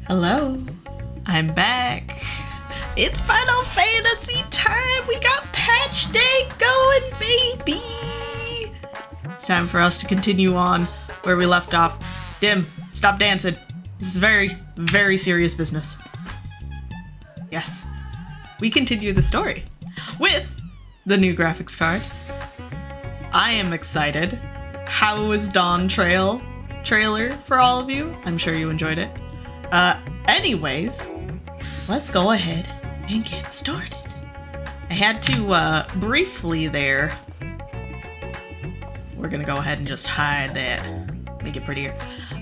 Hello, I'm back. It's Final Fantasy time. We got patch day going, baby. It's time for us to continue on where we left off. Dim, stop dancing. This is very, very serious business. Yes, we continue the story with the new graphics card. I am excited. How was Dawntrail trailer for all of you? I'm sure you enjoyed it. Anyways, let's go ahead and get started. I had to, briefly there. We're gonna go ahead and just hide that. Make it prettier.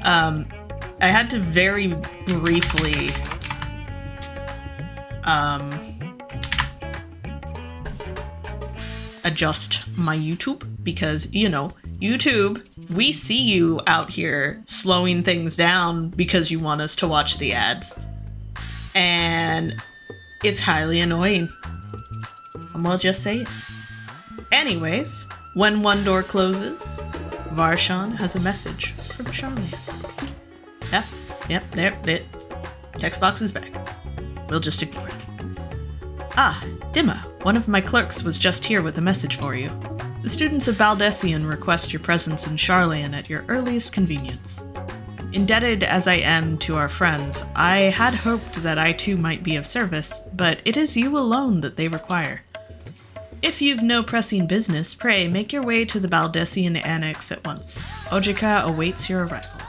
I had to very briefly, adjust my YouTube because, you know, YouTube, we see you out here slowing things down because you want us to watch the ads. And it's highly annoying. I'm gonna just say it. Anyways, when one door closes, Varshan has a message from Charlene. Yep, there. Text box is back. We'll just ignore it. Ah, Dimma, one of my clerks was just here with a message for you. The students of Baldessian request your presence in Charlene at your earliest convenience. Indebted as I am to our friends, I had hoped that I too might be of service, but it is you alone that they require. If you've no pressing business, pray make your way to the Baldessian Annex at once. Ojika awaits your arrival.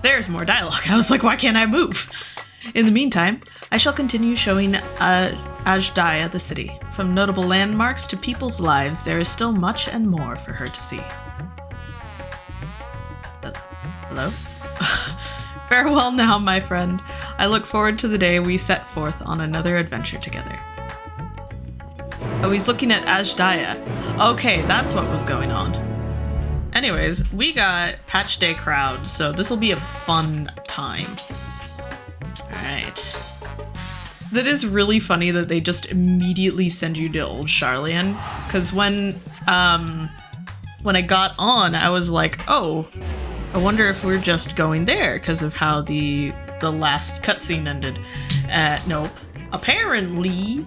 There's more dialogue. I was like, why can't I move? In the meantime, I shall continue showing Ajdaya the city. From notable landmarks to people's lives, there is still much and more for her to see. Hello? Farewell now, my friend. I look forward to the day we set forth on another adventure together. Oh, he's looking at Ajdaya. Okay, that's what was going on. Anyways, we got patch day crowd, so this will be a fun time. Alright. That is really funny that they just immediately send you to Old Charlene, because when I got on, I was like, oh, I wonder if we're just going there because of how the last cutscene ended. Nope. Apparently,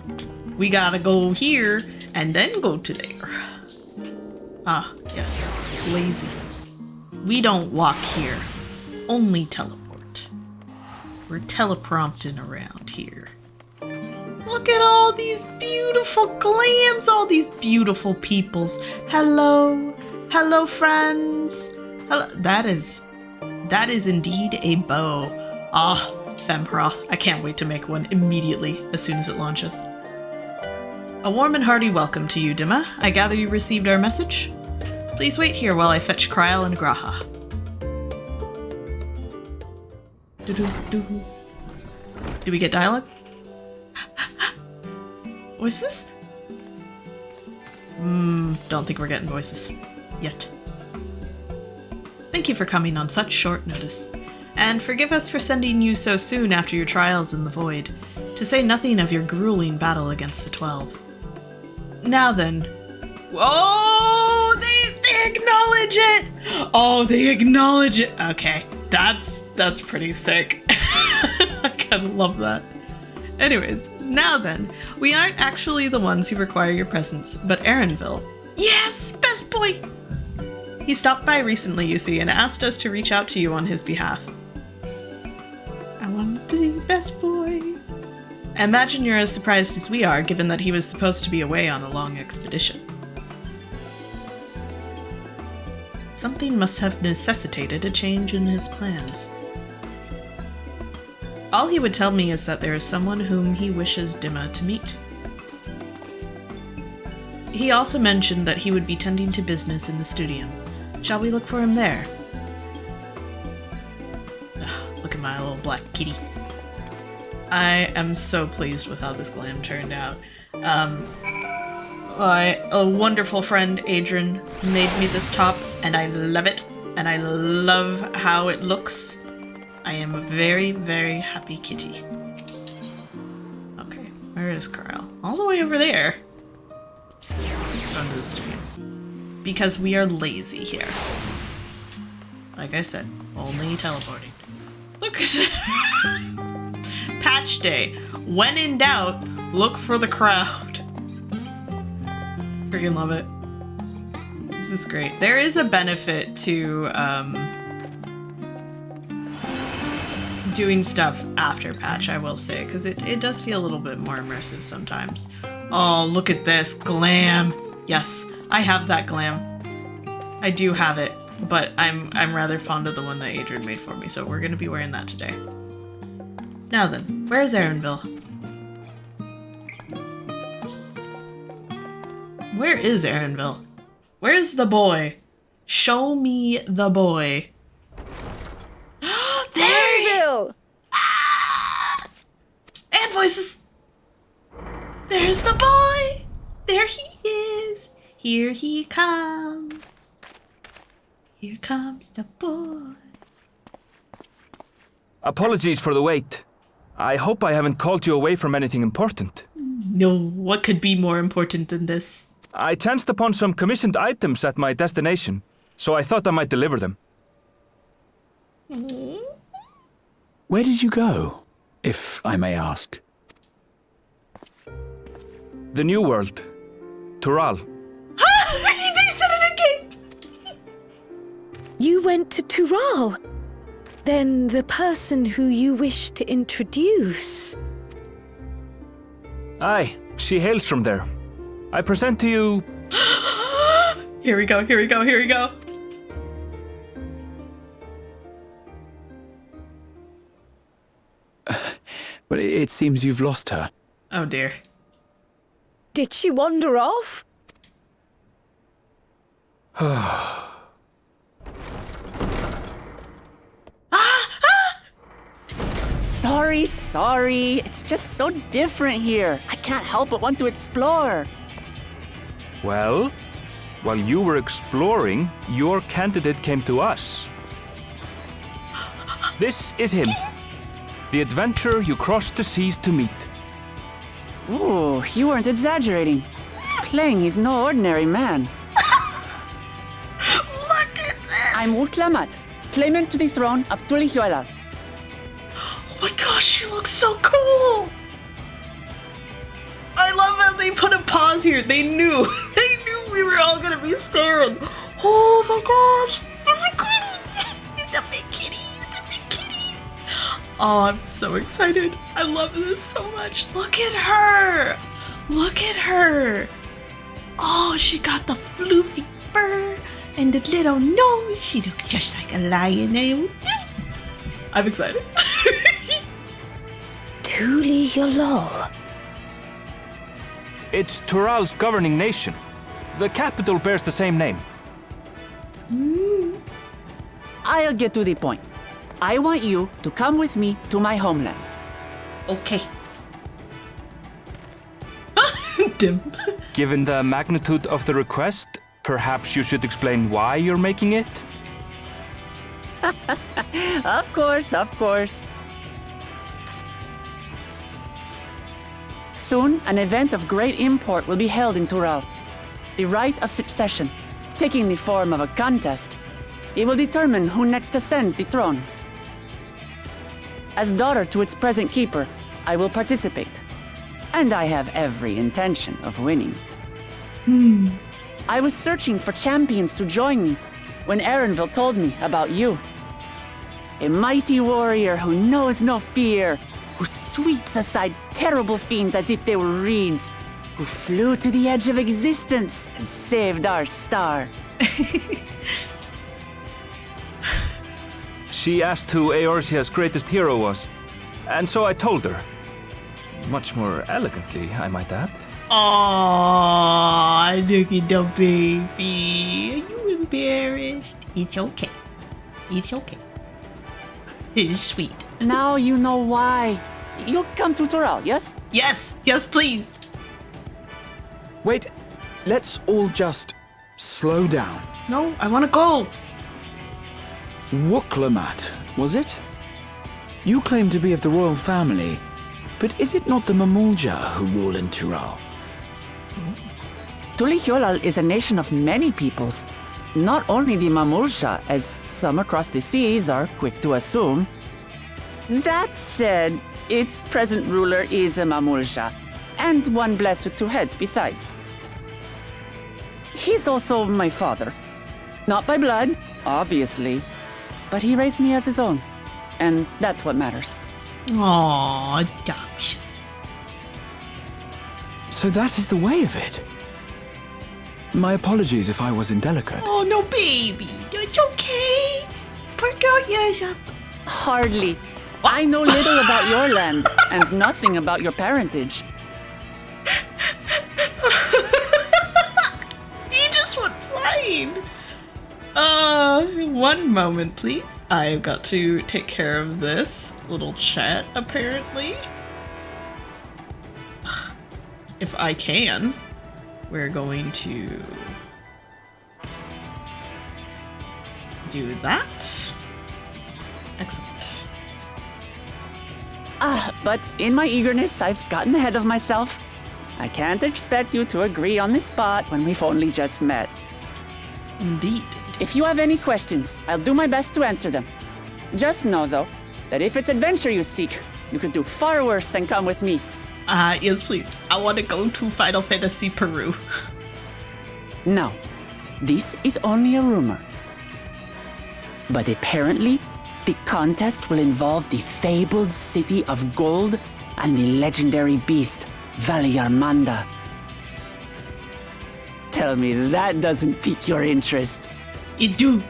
we gotta go here and then go to there. Ah, yes. Lazy. We don't walk here. Only teleport. We're teleprompting around here. Look at all these beautiful glams, all these beautiful peoples. Hello. Hello, friends. Hello. That is indeed a bow. Ah, Femproth. I can't wait to make one immediately as soon as it launches. A warm and hearty welcome to you, Dimma. I gather you received our message? Please wait here while I fetch Kryl and Graha. Do we get dialogue? Voices? Don't think we're getting voices. Yet. Thank you for coming on such short notice. And forgive us for sending you so soon after your trials in the Void, to say nothing of your grueling battle against the 12. Now then... Oh, they acknowledge it! Oh, they acknowledge it! Okay, that's pretty sick. I kind of love that. Anyways, now then, we aren't actually the ones who require your presence, but Erenville. Yes, best boy! He stopped by recently, you see, and asked us to reach out to you on his behalf. I want to be best boy. I imagine you're as surprised as we are, given that he was supposed to be away on a long expedition. Something must have necessitated a change in his plans. All he would tell me is that there is someone whom he wishes Dimma to meet. He also mentioned that he would be tending to business in the studio. Shall we look for him there? Ugh, look at my little black kitty. I am so pleased with how this glam turned out. A wonderful friend, Adrian, made me this top, and I love it. And I love how it looks. I am a very, very happy kitty. Okay, where is Carl? All the way over there. Going to the studio. Because we are lazy here. Like I said, only teleporting. Look at it. Patch day. When in doubt, look for the crowd. Freaking love it. This is great. There is a benefit to doing stuff after patch, I will say, because it does feel a little bit more immersive sometimes. Oh, look at this glam. Yes, I have that glam. I do have it, but I'm rather fond of the one that Adrian made for me, so we're gonna be wearing that today. Now then, where's Aaronville? Where is Aaronville? Where's the boy? Show me the boy. There he is! Ah! And voices! There's the boy! There he is! Here he comes. Here comes the boy. Apologies for the wait. I hope I haven't called you away from anything important. No, what could be more important than this? I chanced upon some commissioned items at my destination, so I thought I might deliver them. Where did you go, if I may ask? The New World. Tural. They said it again! You went to Tural? Then the person who you wish to introduce... Aye, she hails from there. I present to you... Here we go, here we go, here we go. But it seems you've lost her. Oh dear. Did she wander off? Sorry. It's just so different here. I can't help but want to explore. Well, while you were exploring, your candidate came to us. This is him. The adventurer you crossed the seas to meet. Ooh, you weren't exaggerating. It's plain he's no ordinary man. Look at this! I'm Utlamat, claimant to the throne of Tulihuela. Oh my gosh, she looks so cool! I love how they put a pause here. They knew. They knew we were all gonna be staring. Oh my gosh! It's a kitty! It's a big kitty! It's a big kitty! Oh, I'm so excited. I love this so much. Look at her! Look at her! Oh, she got the floofy fur and the little nose. She looks just like a lion. I'm excited. Tulihuela. It's Tural's governing nation. The capital bears the same name. I'll get to the point. I want you to come with me to my homeland. Okay. Dim. Given the magnitude of the request, perhaps you should explain why you're making it? Of course. Soon, an event of great import will be held in Tural. The right of succession, taking the form of a contest. It will determine who next ascends the throne. As daughter to its present keeper, I will participate. And I have every intention of winning. I was searching for champions to join me, when Erenville told me about you. A mighty warrior who knows no fear, who sweeps aside terrible fiends as if they were reeds, who flew to the edge of existence and saved our star. She asked who Eorzea's greatest hero was, and so I told her. Much more elegantly, I might add. Aww, look at the baby. Are you embarrassed? It's okay. It's okay. It's sweet. Now you know why. You'll come to Tural, yes? Yes, yes, please. Wait, let's all just slow down. No, I want to go. Wooklamat, was it? You claim to be of the royal family, but is it not the Mamulja who rule in Tural? Tulihyolal is a nation of many peoples. Not only the Mamulsha, as some across the seas are quick to assume. That said, its present ruler is a Mamulsha, and one blessed with two heads besides. He's also my father. Not by blood, obviously, but he raised me as his own, and that's what matters. Aww, gosh. So that is the way of it. My apologies if I was indelicate. Oh, no, baby. It's okay. Perk out yours up. Hardly. I know little about your land, and nothing about your parentage. He just went flying. One moment, please. I've got to take care of this little chat, apparently. If I can, we're going to do that. Excellent. But in my eagerness, I've gotten ahead of myself. I can't expect you to agree on the spot when we've only just met. Indeed. If you have any questions, I'll do my best to answer them. Just know, though, that if it's adventure you seek, you could do far worse than come with me. Yes, please. I want to go to Final Fantasy Peru. No, this is only a rumor. But apparently, the contest will involve the fabled city of gold and the legendary beast, Valyarmanda. Tell me that doesn't pique your interest. It do.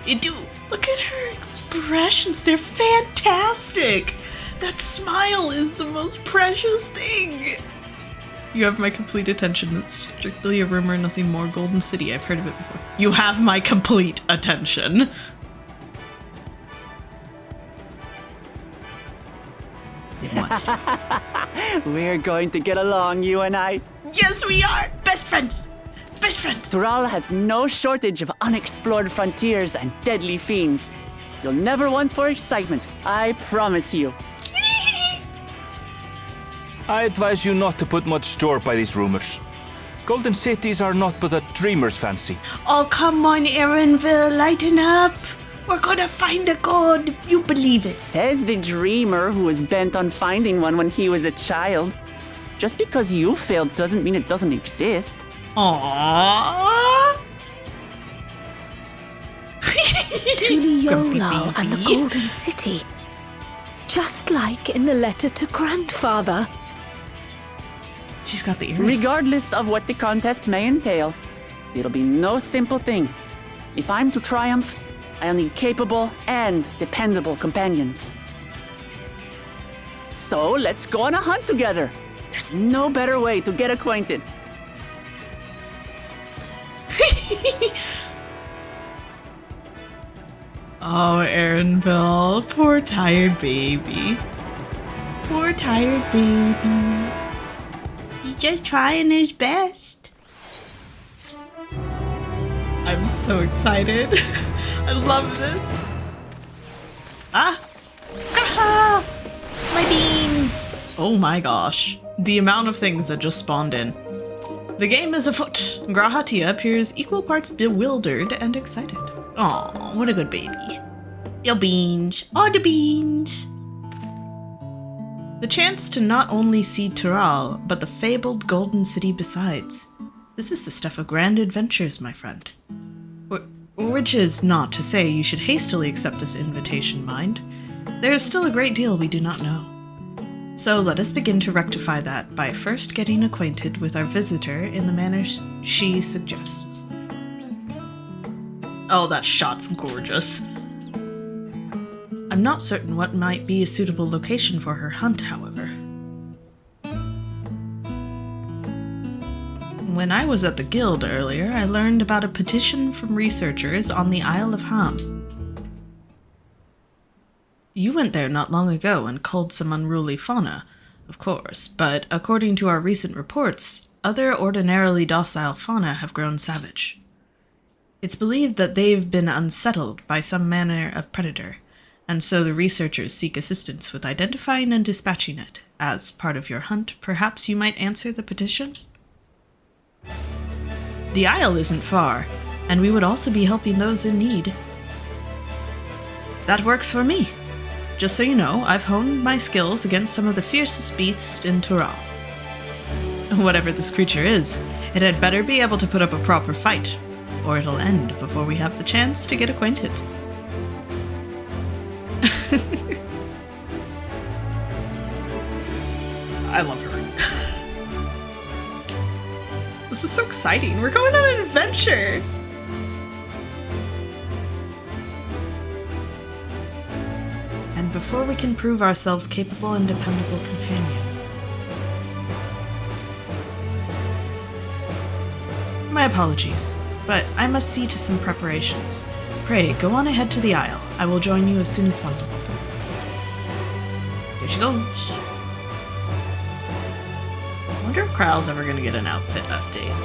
Look at her expressions. They're fantastic. That smile is the most precious thing. You have my complete attention. It's strictly a rumor, nothing more. Golden City, I've heard of it before. You have my complete attention. It wants to. We're going to get along, you and I. Yes, we are! Best friends! Best friends! Tural has no shortage of unexplored frontiers and deadly fiends. You'll never want for excitement, I promise you. I advise you not to put much store by these rumors. Golden cities are not but a dreamer's fancy. Oh, come on, Erenville, lighten up. We're gonna find a god. You believe it. Says the dreamer who was bent on finding one when he was a child. Just because you failed doesn't mean it doesn't exist. Aww. Tulihyolal and the Golden City. Just like in the letter to Grandfather. She's got the earring. Regardless of what the contest may entail, it'll be no simple thing. If I'm to triumph, I'll need capable and dependable companions. So let's go on a hunt together. There's no better way to get acquainted. Oh, Erenville, poor tired baby. Poor tired baby. He's just trying his best. I'm so excited. I love this. Ah! My bean! Oh my gosh. The amount of things that just spawned in. The game is afoot. Grahatia appears equal parts bewildered and excited. Aw, what a good baby. Your beans. All the beans. The chance to not only see Tural, but the fabled Golden City besides. This is the stuff of grand adventures, my friend. Which is not to say you should hastily accept this invitation, mind. There is still a great deal we do not know. So let us begin to rectify that by first getting acquainted with our visitor in the manner she suggests. Oh, that shot's gorgeous. I'm not certain what might be a suitable location for her hunt, however. When I was at the guild earlier, I learned about a petition from researchers on the Isle of Ham. You went there not long ago and culled some unruly fauna, of course, but according to our recent reports, other ordinarily docile fauna have grown savage. It's believed that they've been unsettled by some manner of predator, and so the researchers seek assistance with identifying and dispatching it. As part of your hunt, perhaps you might answer the petition? The Isle isn't far, and we would also be helping those in need. That works for me. Just so you know, I've honed my skills against some of the fiercest beasts in Tural. Whatever this creature is, it had better be able to put up a proper fight, or it'll end before we have the chance to get acquainted. I love her. This is so exciting. We're going on an adventure. And before we can prove ourselves capable and dependable companions. My apologies, but I must see to some preparations. Pray, go on ahead to the Isle. I will join you as soon as possible. There she goes. I wonder if Kral's ever going to get an outfit update.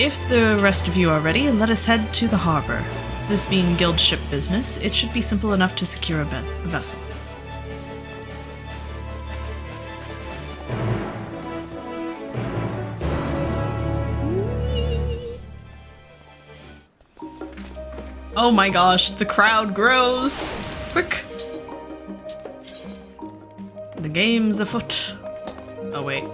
If the rest of you are ready, let us head to the harbor. This being guild ship business, it should be simple enough to secure a vessel. Oh my gosh, the crowd grows! Quick! The game's afoot. Oh wait.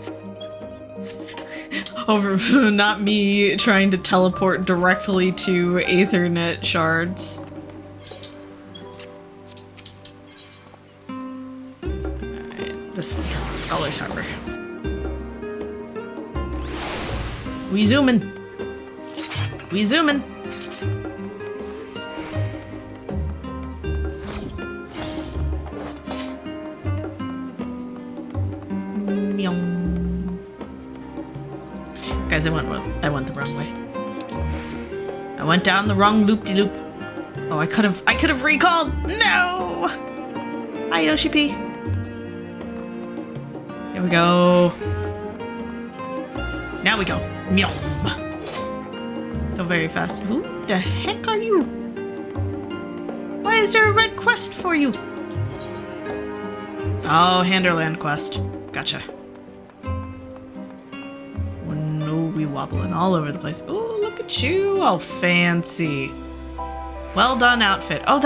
Over, not me trying to teleport directly to Aethernet shards. Alright, this way. Scholar's Harbor. We zoomin'! We zoomin'! Guys, I went the wrong way. I went down the wrong loop-de-loop. Oh, I could have recalled. No! Hi, Yoshi P. Here we go. Now we go. Meow. So very fast. Who the heck are you? Why is there a red quest for you? Oh, Handerland quest. Gotcha. We wobbling all over the place. Oh, look at you, all fancy. Well done outfit. Oh,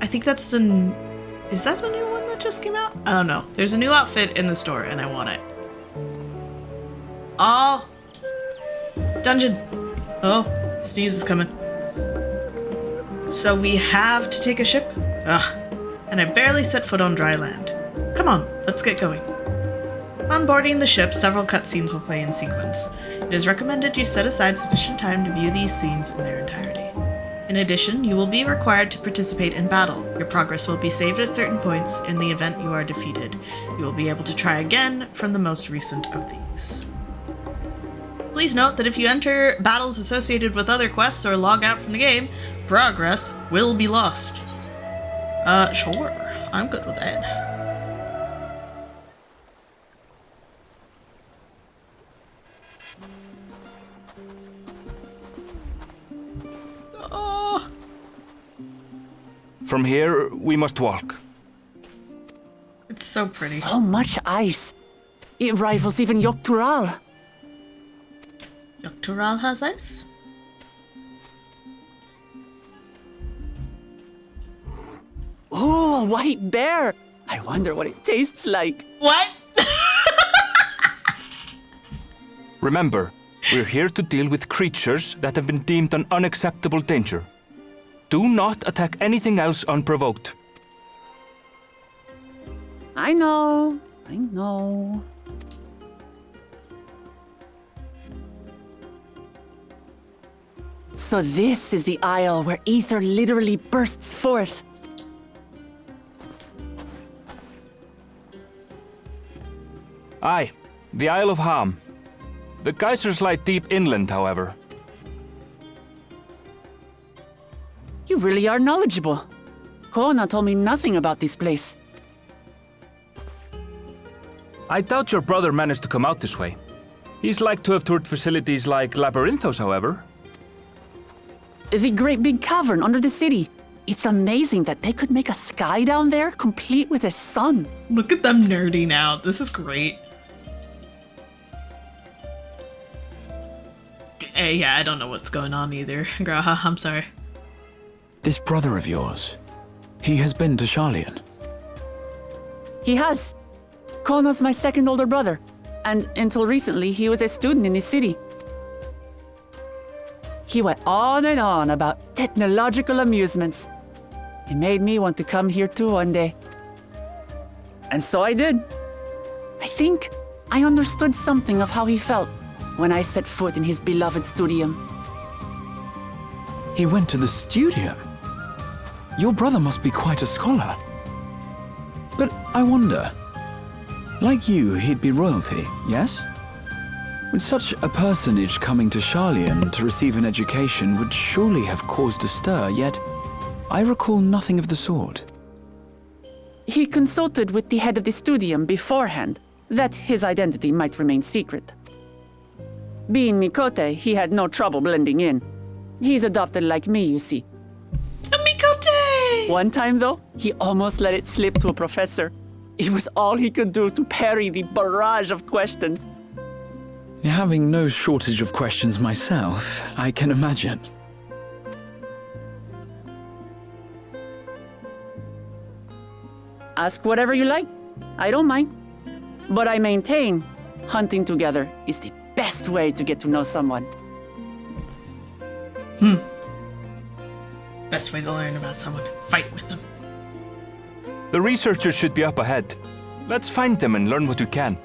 I think that's is that the new one that just came out? I don't know. There's a new outfit in the store and I want it. Oh, dungeon. Oh, sneeze is coming. So we have to take a ship? Ugh, and I barely set foot on dry land. Come on, let's get going. On boarding the ship, several cutscenes will play in sequence. It is recommended you set aside sufficient time to view these scenes in their entirety. In addition, you will be required to participate in battle. Your progress will be saved at certain points. In the event you are defeated, you will be able to try again from the most recent of these. Please note that if you enter battles associated with other quests or log out from the game, progress will be lost. Sure. I'm good with that. From here, we must walk. It's so pretty. So much ice. It rivals even Yogg-Tural. Yogg-Tural has ice? Ooh, a white bear. I wonder what it tastes like. What? Remember, We're here to deal with creatures that have been deemed an unacceptable danger. Do not attack anything else unprovoked. I know. I know. So this is the isle where ether literally bursts forth. Aye, the Isle of Ham. The geysers lie deep inland, however. You really are knowledgeable. Kona told me nothing about this place. I doubt your brother managed to come out this way. He's like to have toured facilities like Labyrinthos, however. The great big cavern under the city. It's amazing that they could make a sky down there complete with a sun. Look at them nerding out. This is great. Yeah, I don't know what's going on either. Graha, I'm sorry. This brother of yours, he has been to Sharlayan. He has. Kona's my second older brother, and until recently he was a student in this city. He went on and on about technological amusements. It made me want to come here too one day. And so I did. I think I understood something of how he felt when I set foot in his beloved studium. He went to the studium? Your brother must be quite a scholar. But I wonder, like you, he'd be royalty, yes? With such a personage coming to Sharlayan to receive an education would surely have caused a stir, yet I recall nothing of the sort. He consulted with the head of the studium beforehand, that his identity might remain secret. Being Mikote, he had no trouble blending in. He's adopted like me, you see. Mikote! One time, though, he almost let it slip to a professor. It was all he could do to parry the barrage of questions. Having no shortage of questions myself, I can imagine. Ask whatever you like. I don't mind. But I maintain hunting together is the best way to get to know someone. Best way to learn about someone. Fight with them. The researchers should be up ahead. Let's find them and learn what we can.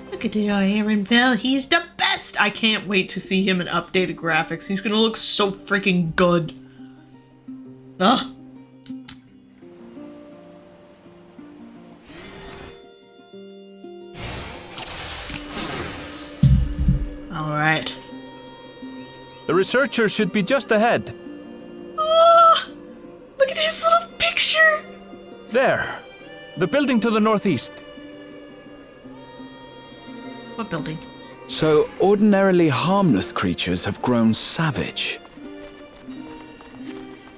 Look at Aaron Bell. He's the best! I can't wait to see him in updated graphics. He's gonna look so freaking good. Ugh. Alright. The researchers should be just ahead. Oh, look at his little picture! There. The building to the northeast. What building? So ordinarily harmless creatures have grown savage.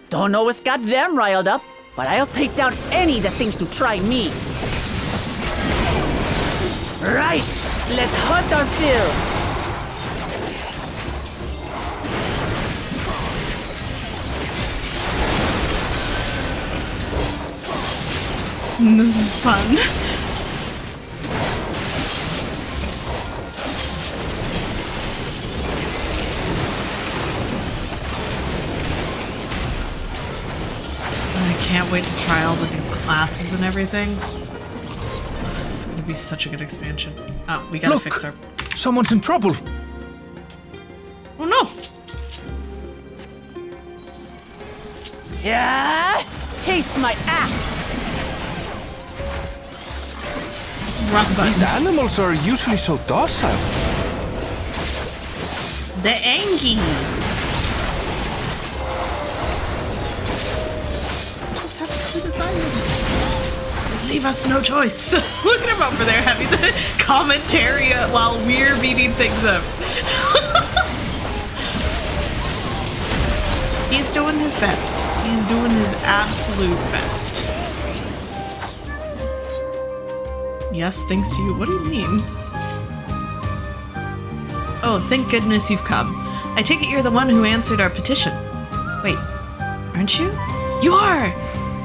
Don't know what's got them riled up, but I'll take down any that thinks to try me. Right, let's hunt our fill. This is fun. I can't wait to try all the new classes and everything. This is gonna be such a good expansion. Oh, we gotta Look, fix our... someone's in trouble. Oh no! Yeah, taste my axe. Wrong button. These animals are usually so docile. The Angie! Just have to do this island. Leave us no choice. Look at him over there having the commentary while we're beating things up. He's doing his best. He's doing his absolute best. Yes, thanks to you. What do you mean? Oh, thank goodness you've come. I take it you're the one who answered our petition. Wait, aren't you? You are!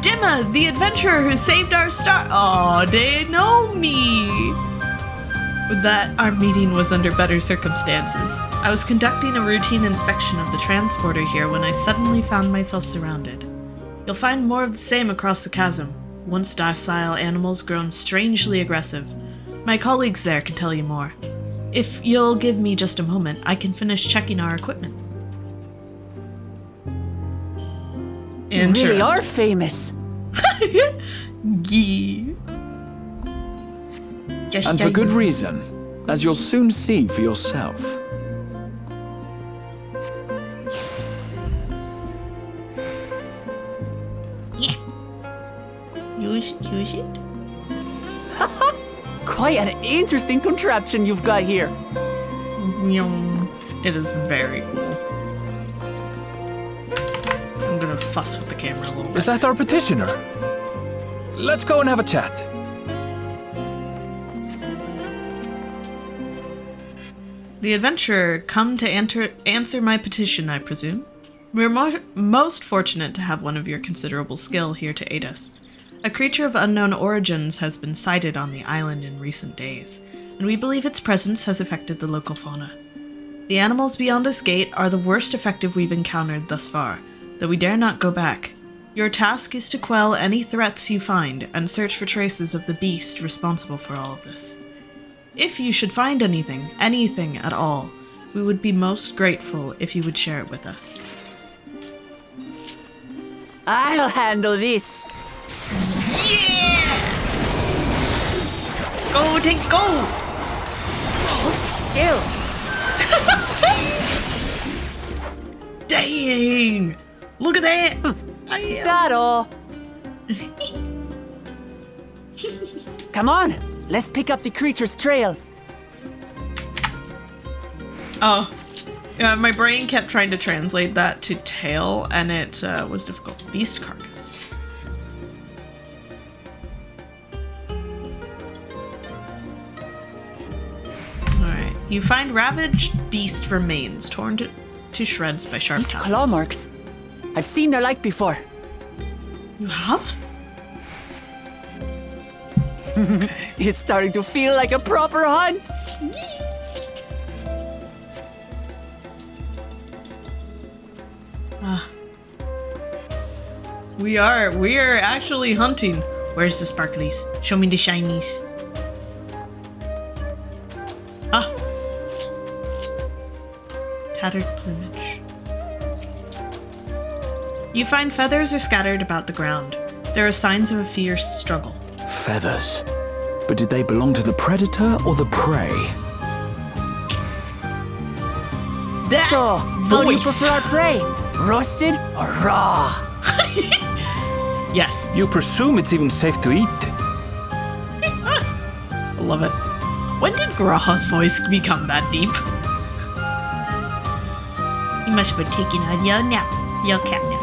Dimma, the adventurer who saved our star- Oh, they know me! that our meeting was under better circumstances. I was conducting a routine inspection of the transporter here when I suddenly found myself surrounded. You'll find more of the same across the chasm. Once docile animals grown strangely aggressive. My colleagues there can tell you more. If you'll give me just a moment, I can finish checking our equipment. You really are famous. Gee. And for good reason, as you'll soon see for yourself. Use it? Quite an interesting contraption you've got here. It is very cool. I'm gonna fuss with the camera a little bit. Is that our petitioner? Let's go and have a chat. The adventurer come to answer my petition, I presume. We're most fortunate to have one of your considerable skill here to aid us. A creature of unknown origins has been sighted on the island in recent days, and we believe its presence has affected the local fauna. The animals beyond this gate are the worst effective we've encountered thus far, though we dare not go back. Your task is to quell any threats you find and search for traces of the beast responsible for all of this. If you should find anything at all, we would be most grateful if you would share it with us. I'll handle this. Go, Tank, go! Hold still. Dang! Look at that! Is that all? Come on, let's pick up the creature's trail. Oh, yeah, my brain kept trying to translate that to tail, and it was difficult. Beast carcass. Alright, you find ravaged beast remains torn to shreds by sharp These talons. claw marks. I've seen their like before. You have? Okay. It's starting to feel like a proper hunt. We are actually hunting. Where's the sparklies? Show me the shinies. Ah. Tattered plumage. You find feathers are scattered about the ground. There are signs of a fierce struggle. Feathers. But did they belong to the predator or the prey? That So, how do you prefer our prey? Roasted or raw? Yes. You presume it's even safe to eat? I love it. When did Graha's voice become that deep? You must be taking a your nap, your cat nap.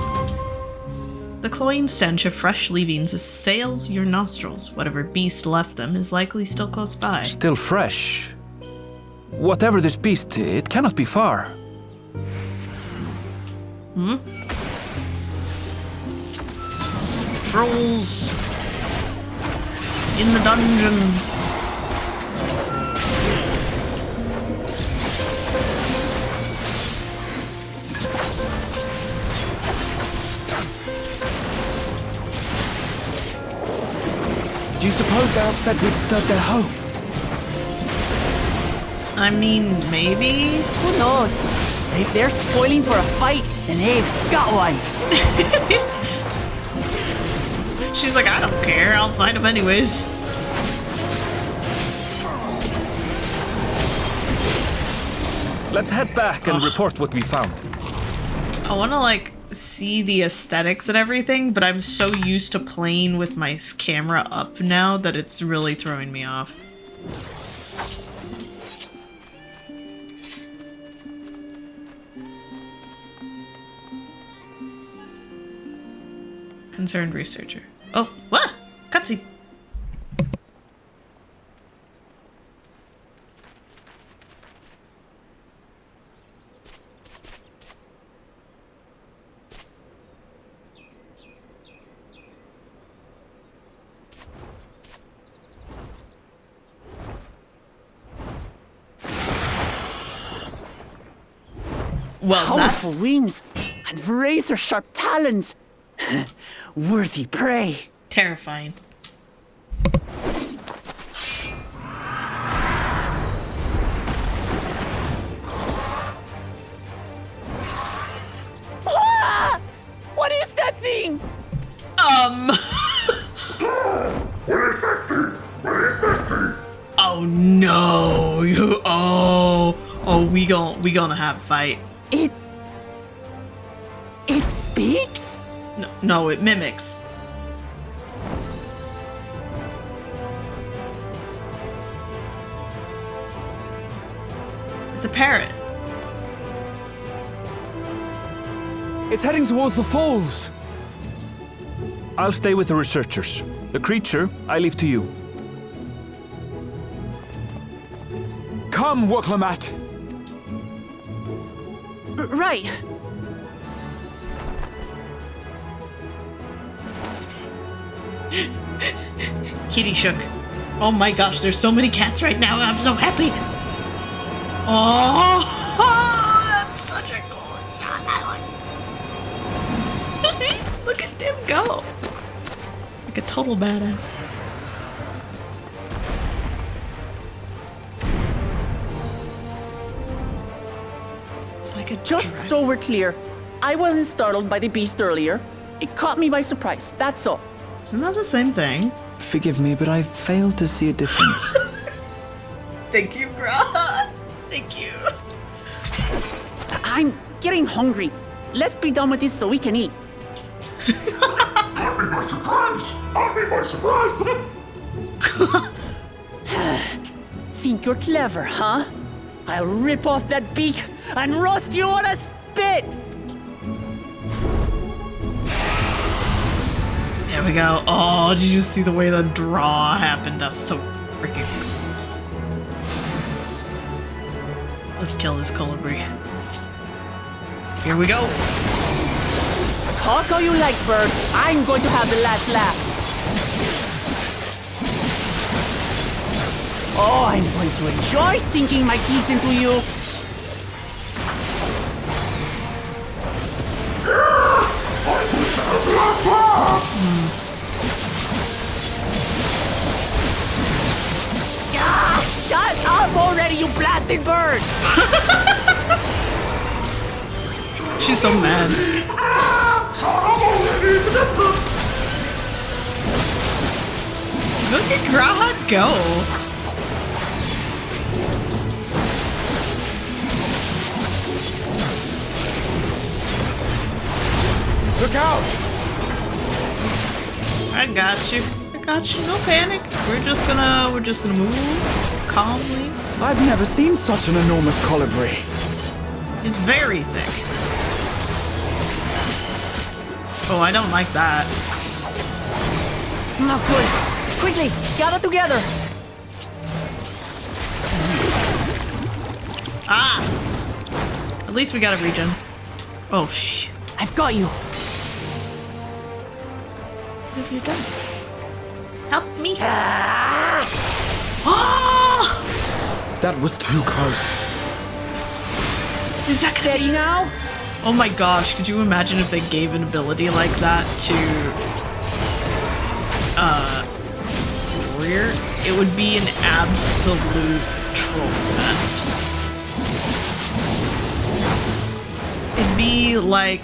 The cloying stench of fresh leavings assails your nostrils. Whatever beast left them is likely still close by. Still fresh. Whatever this beast, it cannot be far. Trolls in the dungeon. Do you suppose they're upset we disturbed their home? I mean, maybe? Who knows? If they're spoiling for a fight, then they've got one. She's like, I don't care. I'll find him anyways. Let's head back and report what we found. I want to, like, see the aesthetics and everything, but I'm so used to playing with my camera up now that it's really throwing me off. Concerned researcher. Oh, what? Cutscene. Well, Powerful that's wings and razor-sharp talons. Worthy prey. terrifying. Ah! What is that thing? Oh no! We gonna have a fight. It speaks? No, it mimics. It's a parrot. It's heading towards the falls. I'll stay with the researchers. The creature, I leave to you. Come, Woklamat. Right. Kitty shook. Oh my gosh, there's so many cats right now. I'm so happy. Oh, that's such a cool shot. Look at him go. Like a total badass. It's like a Just dragon. so we're clear, I wasn't startled by the beast earlier. It caught me by surprise, that's all. Isn't that the same thing? Forgive me, but I failed to see a difference. Thank you, Grah. Thank you. I'm getting hungry. Let's be done with this so we can eat. Caught me by surprise! Caught me by surprise! Think you're clever, huh? I'll rip off that beak and roast you on a spit! There we go. Oh, did you see the way the draw happened? That's so freaking cool. Let's kill this colibri. Here we go. Talk all you like, bird. I'm going to have the last laugh. Oh, I'm going to enjoy sinking my teeth into you. Ah, shut up already, you blasted bird! She's so mad. Look at Grahad go. Look out! I got you. I got you. No panic. We're just gonna move calmly. I've never seen such an enormous colibri. It's very thick. Oh, I don't like that. Not good. Quickly, gather together. Ah! At least we got a regen. Oh, shh. I've got you. What have you done? Help me. Ah! Oh! That was too close. Is that gonna Steady now? Oh my gosh, could you imagine if they gave an ability like that to Warrior? It would be an absolute troll fest. It'd be like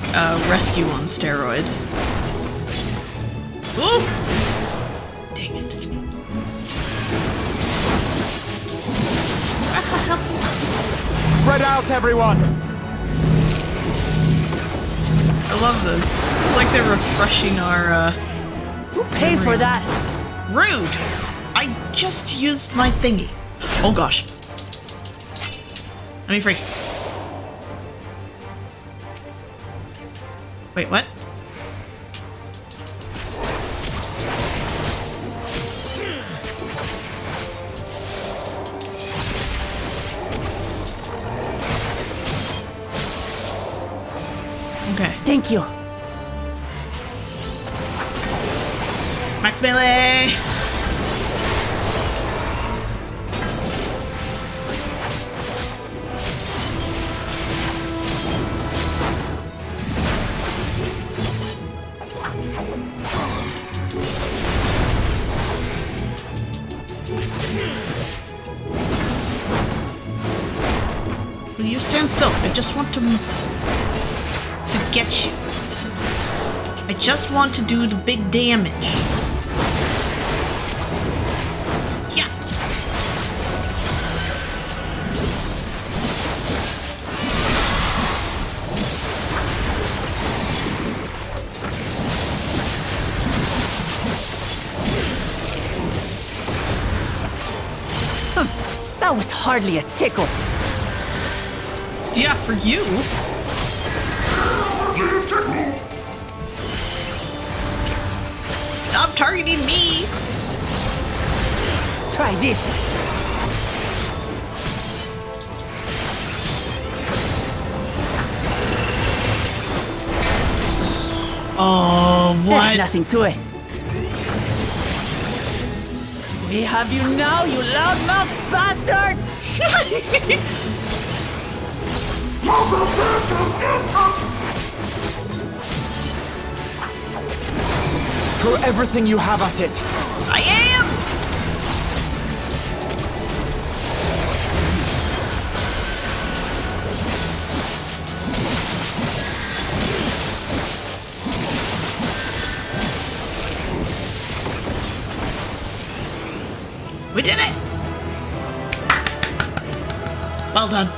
Rescue on steroids. Ooh! Dang it. Spread out, everyone! I love this. It's like they're refreshing our Who paid for that? Rude! I just used my thingy. Oh gosh. Let me free. Wait, what? Okay. Thank you. Max melee! stand still. I just want to get you. I just want to do the big damage. Yeah. That was hardly a tickle. Yeah, for you. Stop targeting me. Try this. Oh, what? Nothing to it. We have you now, you loudmouth bastard! Throw everything you have at it. I am! We did it! Well done.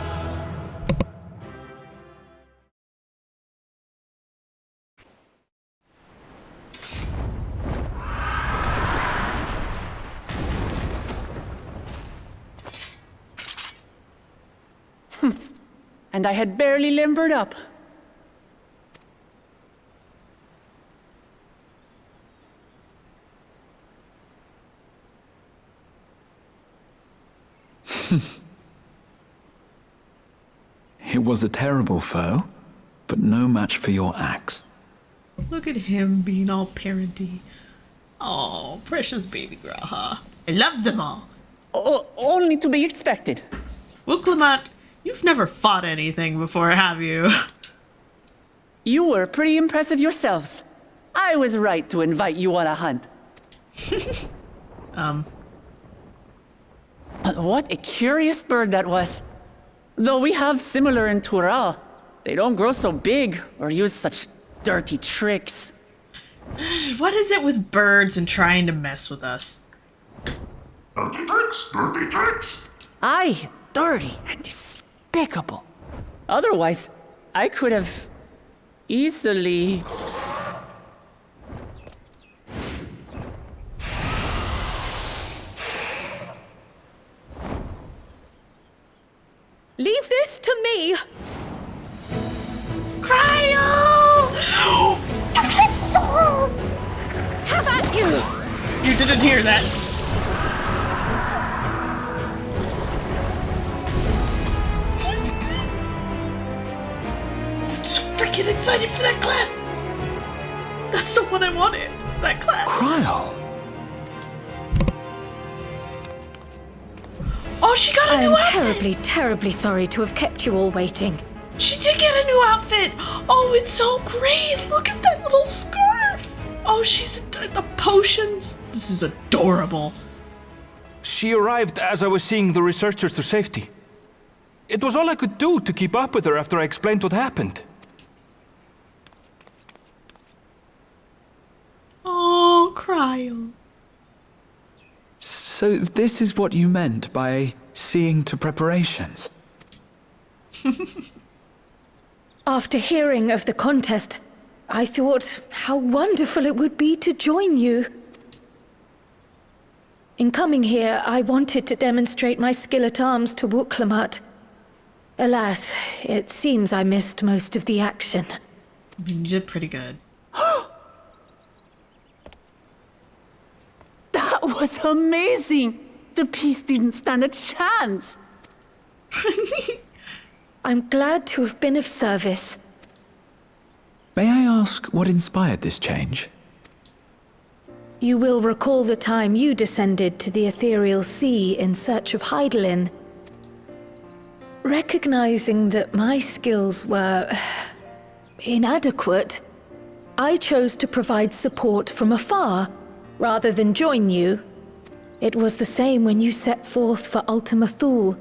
And I had barely limbered up. It was a terrible foe, but no match for your axe. Look at him being all parenty. Oh, precious baby Graha. I love them all. Only to be expected. Wuklamat, you've never fought anything before, have you? You were pretty impressive yourselves. I was right to invite you on a hunt. But what a curious bird that was. Though we have similar in Tural, they don't grow so big or use such dirty tricks. What is it with birds and trying to mess with us? Dirty tricks, dirty tricks. Aye, dirty and despicable. Otherwise, I could have easily... Leave this to me! Cryo! Have at you! You didn't hear that. I'm just freaking excited for that class! That's the one I wanted. That class. Cryle! Oh, she got a new outfit! terribly, terribly sorry to have kept you all waiting. She did get a new outfit! Oh, it's so great! Look at that little scarf! Oh, she's the potions. This is adorable. She arrived as I was seeing the researchers to safety. It was all I could do to keep up with her after I explained what happened. Oh, Cryo. So this is what you meant by seeing to preparations? After hearing of the contest, I thought how wonderful it would be to join you. In coming here, I wanted to demonstrate my skill at arms to Wuklamat. Alas, it seems I missed most of the action. I mean, you did pretty good. That was amazing! The piece didn't stand a chance! I'm glad to have been of service. May I ask what inspired this change? You will recall the time you descended to the ethereal sea in search of Heidelin. Recognizing that my skills were inadequate, I chose to provide support from afar, rather than join you. It was the same when you set forth for Ultima Thule.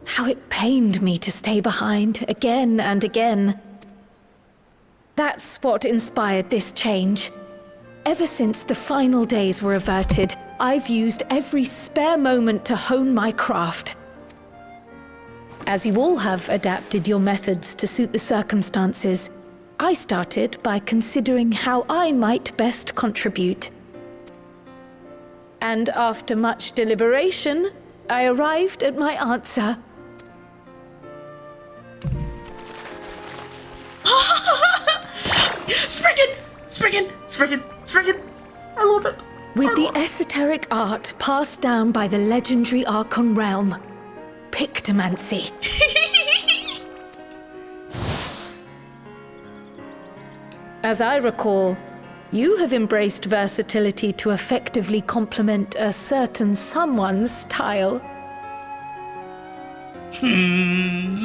How it pained me to stay behind again and again. That's what inspired this change. Ever since the final days were averted, I've used every spare moment to hone my craft. As you all have adapted your methods to suit the circumstances, I started by considering how I might best contribute. And after much deliberation, I arrived at my answer. Spriggan! Spriggan! Spriggan! Spriggan! I love it. With the esoteric art passed down by the legendary Archon realm, Pictomancy. As I recall, you have embraced versatility to effectively complement a certain someone's style.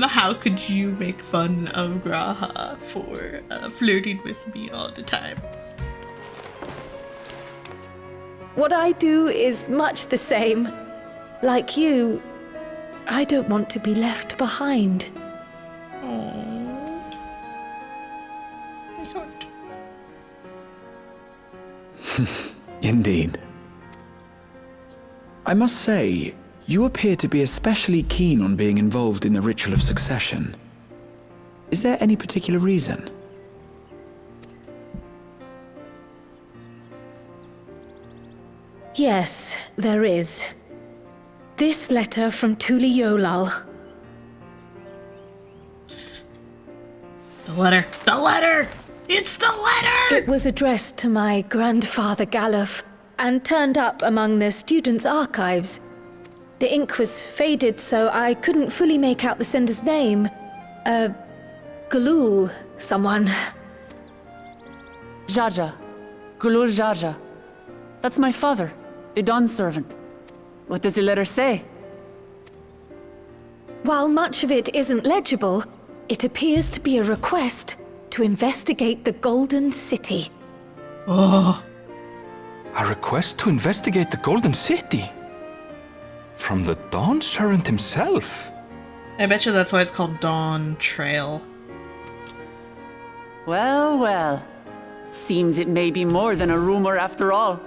How could you make fun of Graha for flirting with me all the time? What I do is much the same. Like you, I don't want to be left behind. Aww. My heart. Indeed. I must say, you appear to be especially keen on being involved in the ritual of succession. Is there any particular reason? Yes, there is. This letter from Tuli Yolal. The letter! The letter! It's the letter! It was addressed to my grandfather Galuf and turned up among the students' archives. The ink was faded, so I couldn't fully make out the sender's name. Galul, someone. Jaja. Gulul Jaja. That's my father, the Dawn servant. What does the letter say? While much of it isn't legible, it appears to be a request to investigate the Golden City. Oh. A request to investigate the Golden City? From the Dawn servant himself? I bet you that's why it's called Dawntrail. Well, well. Seems it may be more than a rumor after all.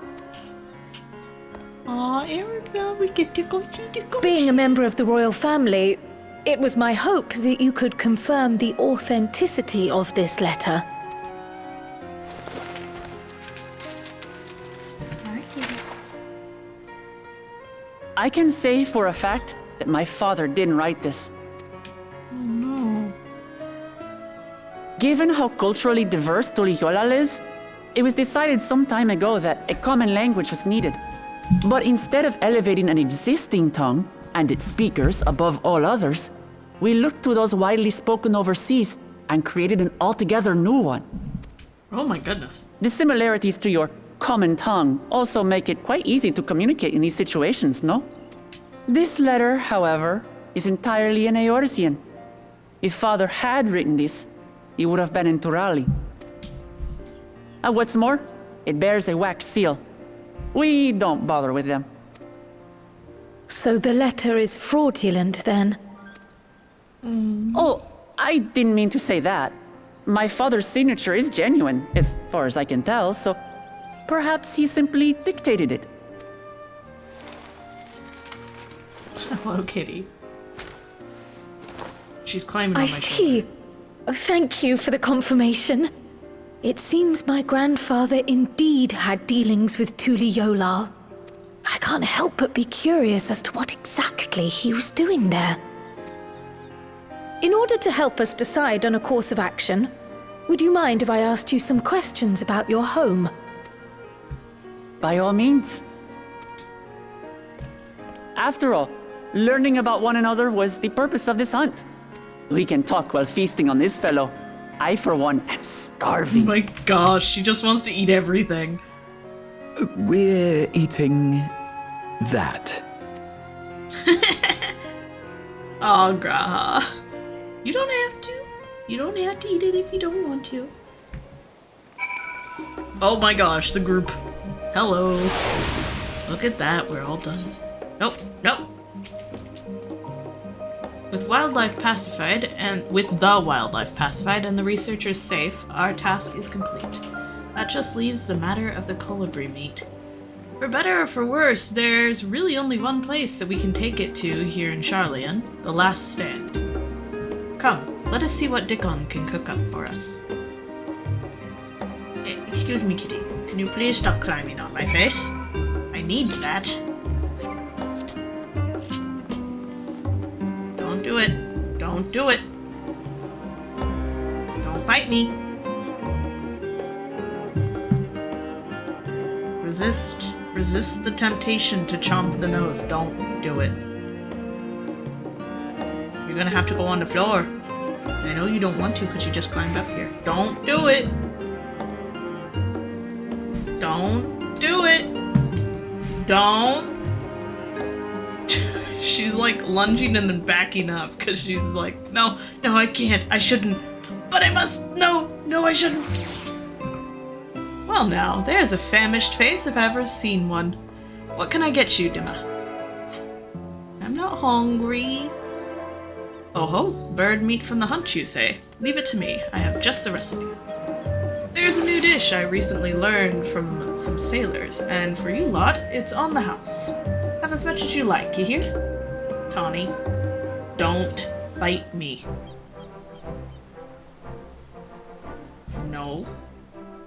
Aw, Arabelle, we get to go see the ghost. Being a member of the royal family, it was my hope that you could confirm the authenticity of this letter. I can say for a fact that my father didn't write this. Oh no. Given how culturally diverse Tuliyollal is, it was decided some time ago that a common language was needed. But instead of elevating an existing tongue and its speakers above all others, we looked to those widely spoken overseas and created an altogether new one. Oh my goodness. The similarities to your common tongue also make it quite easy to communicate in these situations, no? This letter, however, is entirely in Eorzean. If Father had written this, it would have been in Turali. And what's more, it bears a wax seal. We don't bother with them. So the letter is fraudulent, then? Oh, I didn't mean to say that. My father's signature is genuine, as far as I can tell, so perhaps he simply dictated it. Hello, kitty. She's climbing on I my see. shoulder. Oh, thank you for the confirmation. It seems my grandfather indeed had dealings with Tuli Yolal. I can't help but be curious as to what exactly he was doing there. In order to help us decide on a course of action, would you mind if I asked you some questions about your home? By all means. After all, learning about one another was the purpose of this hunt. We can talk while feasting on this fellow. I, for one, am Oh starving. my gosh, she just wants to eat everything. We're eating that. Oh, Graha. You don't have to. You don't have to eat it if you don't want to. Oh my gosh, the group. Hello. Look at that, we're all done. Nope, nope. With the wildlife pacified and the researchers safe, our task is complete. That just leaves the matter of the colibri meat. For better or for worse, there's really only one place that we can take it to here in Charlian, the last stand. Come, let us see what Dickon can cook up for us. Excuse me, kitty. Can you please stop climbing on my face? I need that. Don't do it. Don't do it. Don't bite me. Resist the temptation to chomp the nose. Don't do it. You're gonna have to go on the floor. I know you don't want to because you just climbed up here. Don't do it. Don't do it. Don't. She's like lunging and then backing up because she's like, no, I can't. I shouldn't. But I must. No, I shouldn't. Well now, there's a famished face if I've ever seen one. What can I get you, Dimma? I'm not hungry. Oh ho, bird meat from the hunt, you say? Leave it to me. I have just the recipe. There's a new dish I recently learned from some sailors, and for you lot, it's on the house. Have as much as you like, you hear? Tawny, don't bite me. No,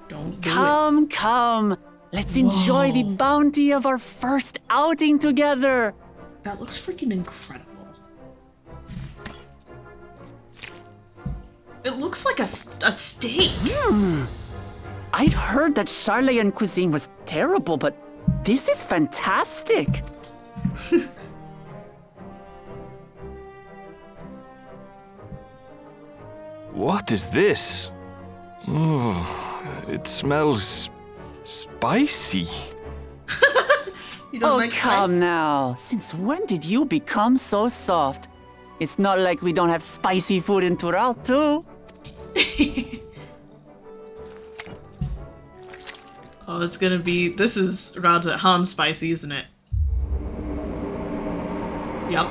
don't do it. Come. Let's enjoy the bounty of our first outing together. That looks freaking incredible. It looks like a steak. I'd heard that Charlian cuisine was terrible, but this is fantastic. What is this? Oh, it smells spicy. You don't Oh, like come spice? now. Since when did you become so soft? It's not like we don't have spicy food in Tural, too. Oh, it's gonna be. This is Radz at Han spicy, isn't it? Yep.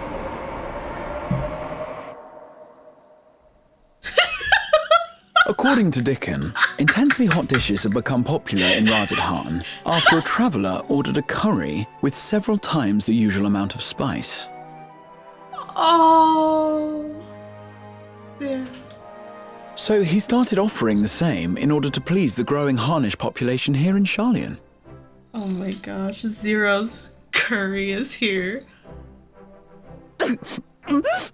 According to Dickon, intensely hot dishes have become popular in Razat Han after a traveller ordered a curry with several times the usual amount of spice. Oh. There. So he started offering the same in order to please the growing Harnish population here in Charlian. Oh my gosh, Zero's curry is here. I love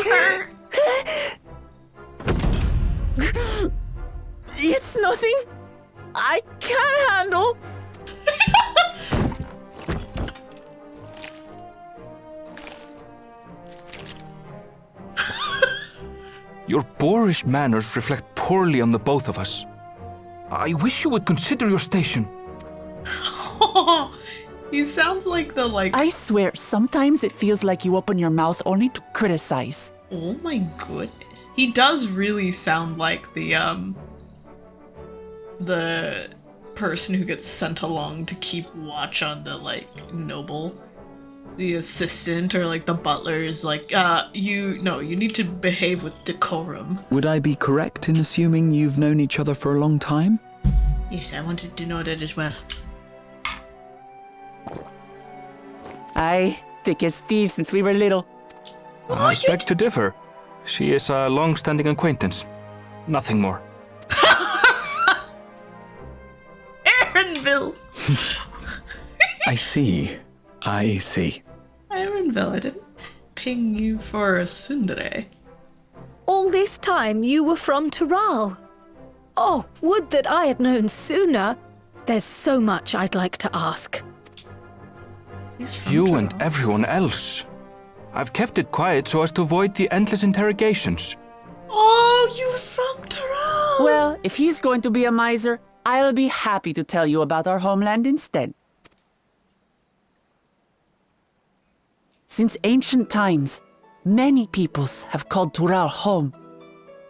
her. It's nothing I can't handle. Your boorish manners reflect poorly on the both of us. I wish you would consider your station. He sounds like the I swear, sometimes it feels like you open your mouth only to criticize. Oh my goodness. He does really sound like the person who gets sent along to keep watch on the noble. The assistant or the butler is like, you need to behave with decorum. Would I be correct in assuming you've known each other for a long time? Yes, I wanted to know that as well. Aye, thick as thieves since we were little. I beg to differ. She is a long-standing acquaintance. Nothing more. Aaronville! I see. Aaronville, I didn't ping you for a tsundere. All this time you were from Tural. Oh, would that I had known sooner. There's so much I'd like to ask. He's from You Toronto. and everyone else. I've kept it quiet so as to avoid the endless interrogations. Oh, you were from Toronto! Well, if he's going to be a miser, I'll be happy to tell you about our homeland instead. Since ancient times, many peoples have called Tural home,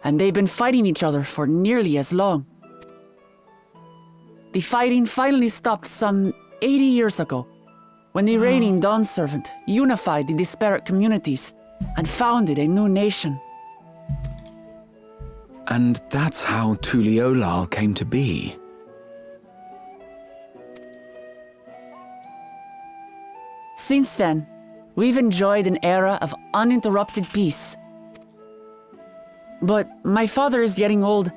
and they've been fighting each other for nearly as long. The fighting finally stopped some 80 years ago, when the reigning Dawn Servant unified the disparate communities and founded a new nation. And that's how Tuliolal came to be. Since then, we've enjoyed an era of uninterrupted peace. But my father is getting old,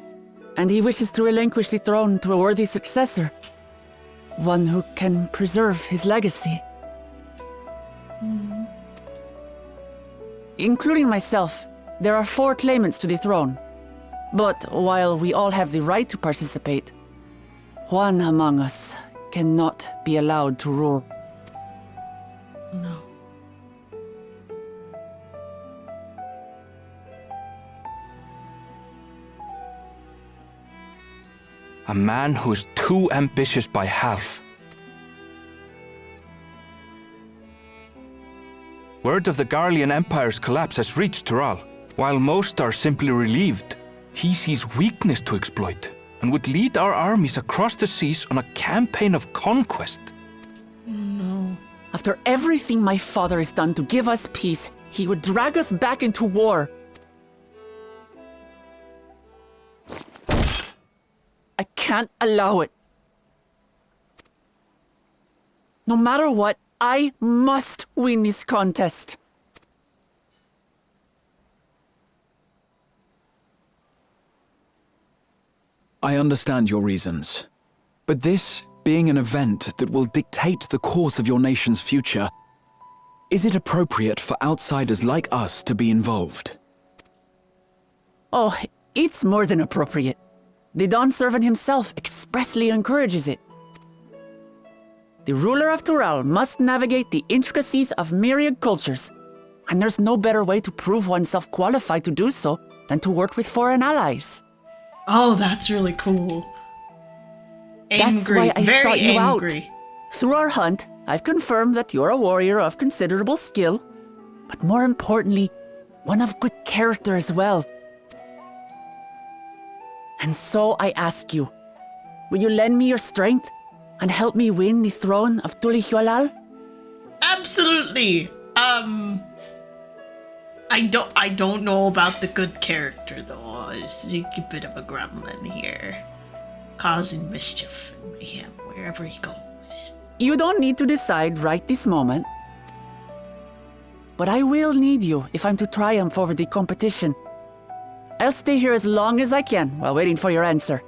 and he wishes to relinquish the throne to a worthy successor. One who can preserve his legacy. Including myself, there are 4 claimants to the throne. But while we all have the right to participate, one among us cannot be allowed to rule. No. A man who is too ambitious by half. Word of the Garlean Empire's collapse has reached Tural. While most are simply relieved, he sees weakness to exploit and would lead our armies across the seas on a campaign of conquest. No. After everything my father has done to give us peace, he would drag us back into war. I can't allow it. No matter what, I must win this contest. I understand your reasons. But this being an event that will dictate the course of your nation's future, is it appropriate for outsiders like us to be involved? Oh, it's more than appropriate. The Dawn Servant himself expressly encourages it. The ruler of Tural must navigate the intricacies of myriad cultures, and there's no better way to prove oneself qualified to do so than to work with foreign allies. Oh, that's really cool. That's Angry, why I very sought you angry. out. Through our hunt, I've confirmed that you're a warrior of considerable skill, but more importantly, one of good character as well. And so I ask you, will you lend me your strength and help me win the throne of Tulihualal? Absolutely. I don't know about the good character though. It's a bit of a gremlin here, causing mischief and mayhem wherever he goes. You don't need to decide right this moment. But I will need you if I'm to triumph over the competition. I'll stay here as long as I can while waiting for your answer.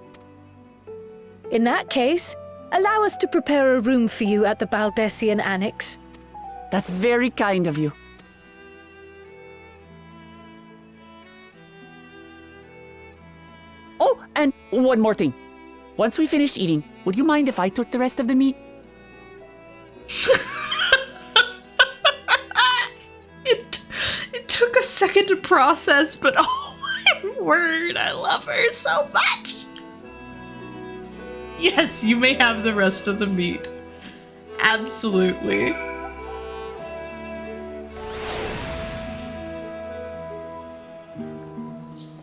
In that case, allow us to prepare a room for you at the Baldessian Annex. That's very kind of you. Oh, and one more thing. Once we finish eating, would you mind if I took the rest of the meat? It took a second to process, but oh my word, I love her so much. Yes, you may have the rest of the meat. Absolutely.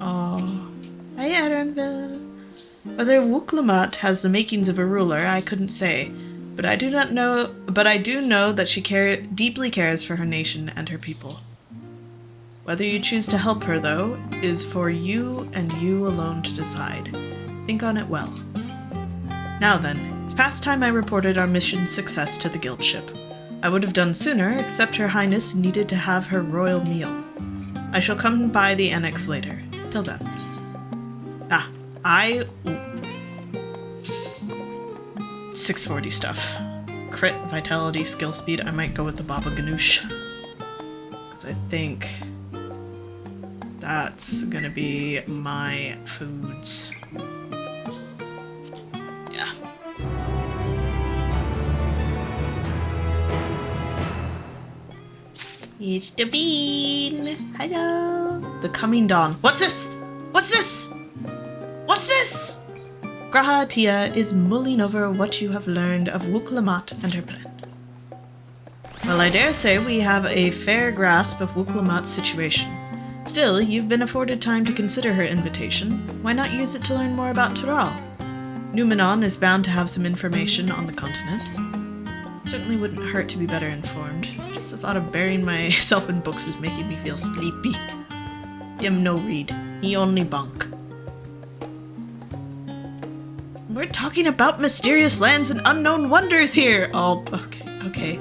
Oh, hi Erenville. Whether Wuklamat has the makings of a ruler, I couldn't say, but I do know that she deeply cares for her nation and her people. Whether you choose to help her, though, is for you and you alone to decide. Think on it well. Now then, it's past time I reported our mission's success to the guild ship. I would have done sooner, except Her Highness needed to have her royal meal. I shall come by the annex later. Till then. 640 stuff. Crit, vitality, skill speed. I might go with the Baba Ganoush. Because I think that's gonna be my foods. Yeah. It's the bean. Hello. The coming dawn. What's this? What's this? What's this? Graha Tia is mulling over what you have learned of Wuklamat and her plan. Well, I dare say we have a fair grasp of Wuklamat's situation. Still, you've been afforded time to consider her invitation. Why not use it to learn more about Tural? Numenon is bound to have some information on the continent. Certainly wouldn't hurt to be better informed. Just the thought of burying myself in books is making me feel sleepy. Him no read. He only bunk. We're talking about mysterious lands and unknown wonders here! Oh, okay.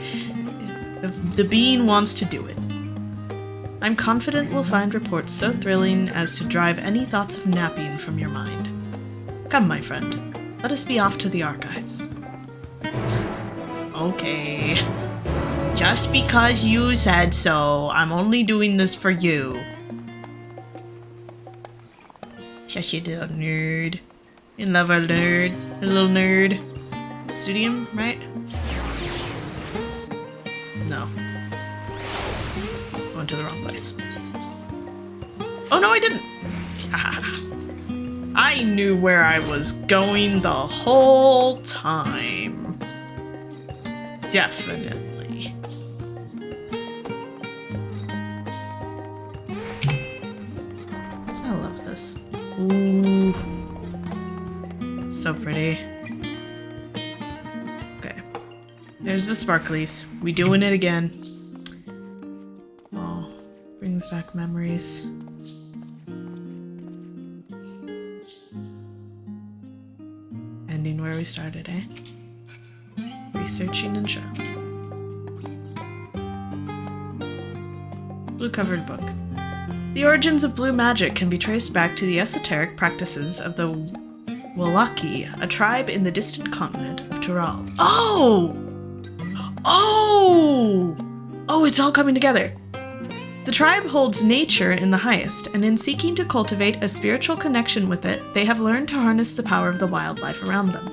The being wants to do it. I'm confident we'll find reports so thrilling as to drive any thoughts of napping from your mind. Come, my friend. Let us be off to the archives. Okay. Just because you said so, I'm only doing this for you. Shush, you little nerd. You love a nerd. A little nerd. Studium, right? No. Went to the wrong place. Oh no, I didn't! I knew where I was going the whole time. Definitely. I love this. Ooh. It's so pretty. Okay. There's the sparklies. We doing it again. Oh, brings back memories. Ending where we started, eh? Researching and show. Blue-covered book. The origins of blue magic can be traced back to the esoteric practices of the Wallaki, a tribe in the distant continent of Tural. Oh! Oh, it's all coming together. The tribe holds nature in the highest, and in seeking to cultivate a spiritual connection with it, they have learned to harness the power of the wildlife around them.